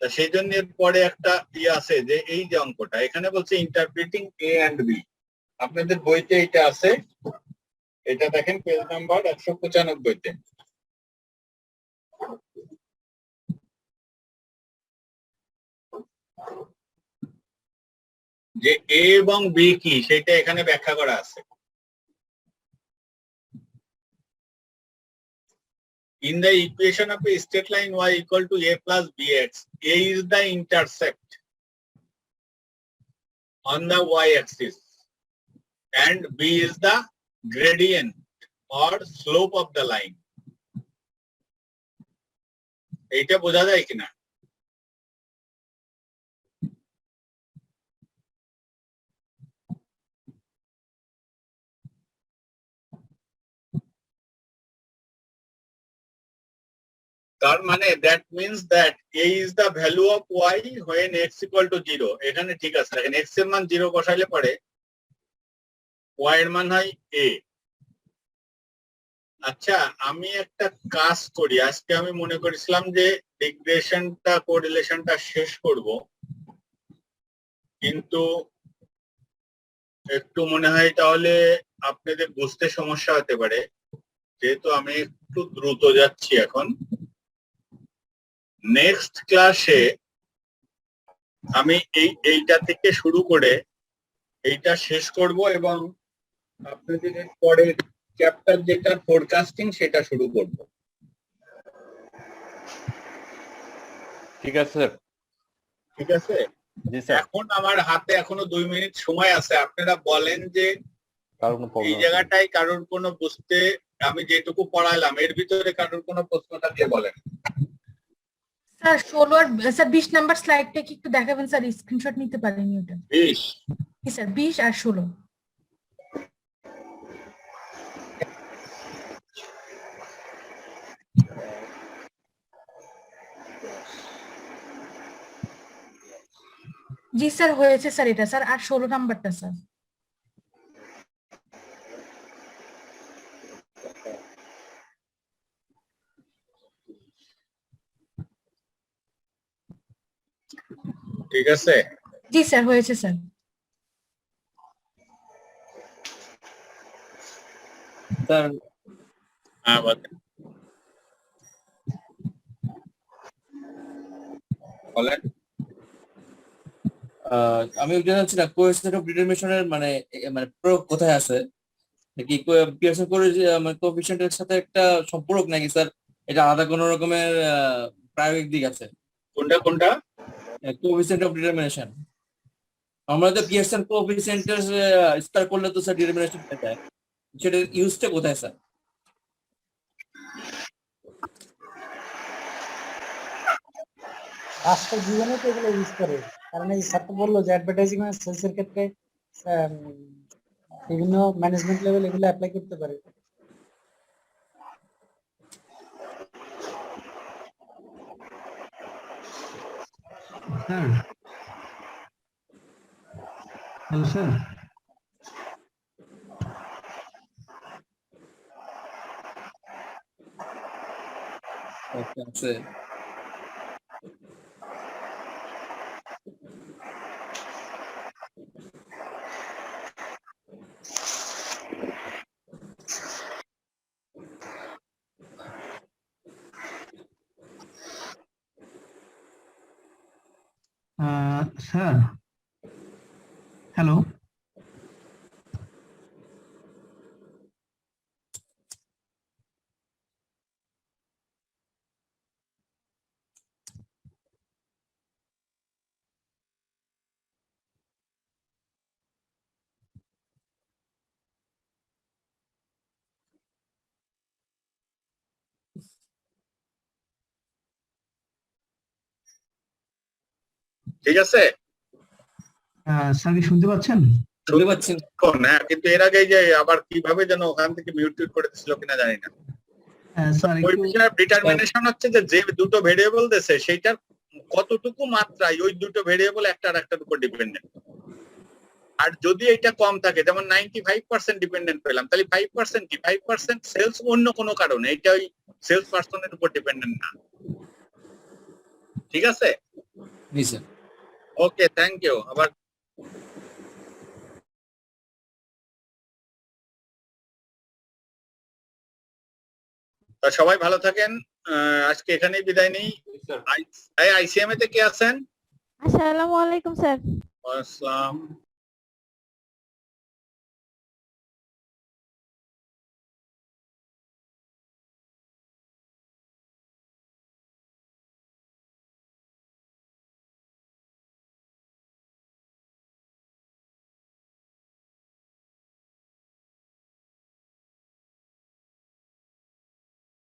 তা সেই জন্য পরে একটা আছে যে এই যে অঙ্কটা এখানে বলছে ইন্টারপ্রিটিং এ এন্ড বি। আপনাদের বইতে এটা আছে, এটা দেখেন পেজ নাম্বার 195-তে। যে এ এবং বি কি সেটা এখানে ব্যাখ্যা করা আছে। In the equation of a straight line y = a + bx, a is the intercept on the y-axis and b is the gradient or slope of the line. এইটা বোঝা যায় কিনা? তার মানে that means that a is the value of y when x = 0. এখানে ঠিক আছে, দেখেন x এর মান 0 বসাইলে পরে y এর মান হয় a। আচ্ছা, আমি একটা কাজ করি, আজকে আমি মনে করেছিলাম যে রিগ্রেশনটা কোরিলেশনটা শেষ করব, কিন্তু একটু মনে হয় তাহলে আপনাদের বুঝতে সমস্যা হতে পারে, যেহেতু আমি একটু দ্রুত যাচ্ছি এখন। নেক্সট ক্লাসে আমি এইটা থেকে শুরু করে এইটা শেষ করব এবং আপনাদের পরের চ্যাপ্টার যেটা ফোরকাস্টিং সেটা শুরু করব। ঠিক আছে স্যার। ঠিক আছে, জি স্যার। এখন আমার হাতে এখনো 2 মিনিট সময় আছে। আপনারা বলেন যে কারণ কোনো এই প্রবলেম জায়গাটায় কারোর কোনো বুঝতে, আমি যেটুকু পড়াইলাম এর ভিতরে কারোর কোনো প্রশ্ন থাকলে বলেন। স্যার 16 আর স্যার 20 নাম্বার স্লাইডটা কি একটু দেখাবেন স্যার, স্ক্রিনশট নিতে পারেনি ওটা। 20 জি স্যার, 20 আর 16। জি স্যার হয়েছে স্যার এটা স্যার, আর 16 নাম্বারটা স্যার। ঠিক আছে, জি স্যার হয়েছে স্যার। স্যার হ্যাঁ বলেন। আমি জানছি না কোএফিসিয়েন্ট অফ ডিটারমিনেশনের মানে মানে প্রয়োগ কোথায় আছে, নাকি পিয়ারসন কোএফিসিয়েন্টের সাথে একটা সম্পর্ক নাকি স্যার, এটা আলাদা কোনো রকমের প্রায়োগিক দিক আছে? কোনটা কোনটা? Coefficient of determination. আমরা তো পিয়ারসন কোএফিসিয়েন্টের স্কয়ার করলে তো স্যার ডিটারমিনেশন পেয়ে যায়, সেটা ইউজটা কোথায় স্যার? বাস্তব জীবনে তো এগুলো ইউজ করে, কারণ এই স্যার তো বললো যে অ্যাডভার্টাইজিং আর সেলসের ক্ষেত্রে বিভিন্ন ম্যানেজমেন্ট লেভেল এগুলো অ্যাপ্লাই করতে পারে। স্যার হ্যালো স্যার, আছে স্যার হ্যালো ঠিক আছে? স্যার কি শুনতে পাচ্ছেন? শুনতে পাচ্ছি না। হ্যাঁ, কিন্তু এর আগে যে আবার কিভাবে যেন ওখান থেকে মিউট করে দিছিল কিনা জানি না। স্যার একটু কোএফিসিয়েন্ট অফ ডিটারমিনেশন হচ্ছে যে দুটো ভেরিয়েবল দেছে সেটার কতটুকু মাত্রায় ওই দুটো ভেরিয়েবল একটা আর একটার উপর ডিপেন্ডেন্ট। আর যদি এটা কম থাকে, যেমন 95% ডিপেন্ডেন্ট পেলাম, তাহলে 5% কি 5% সেলস অন্য কোনো কারণে, এটা ওই সেলস পার্সনের উপর ডিপেন্ডেন্ট না। ঠিক আছে? জি স্যার। Okay, thank you. আবার তা সবাই ভালো থাকেন। আজকে এখানেই বিদায় নেই। আইসিএমএ তে কে আছেন? আসসালামু আলাইকুম স্যার। আসসালাম।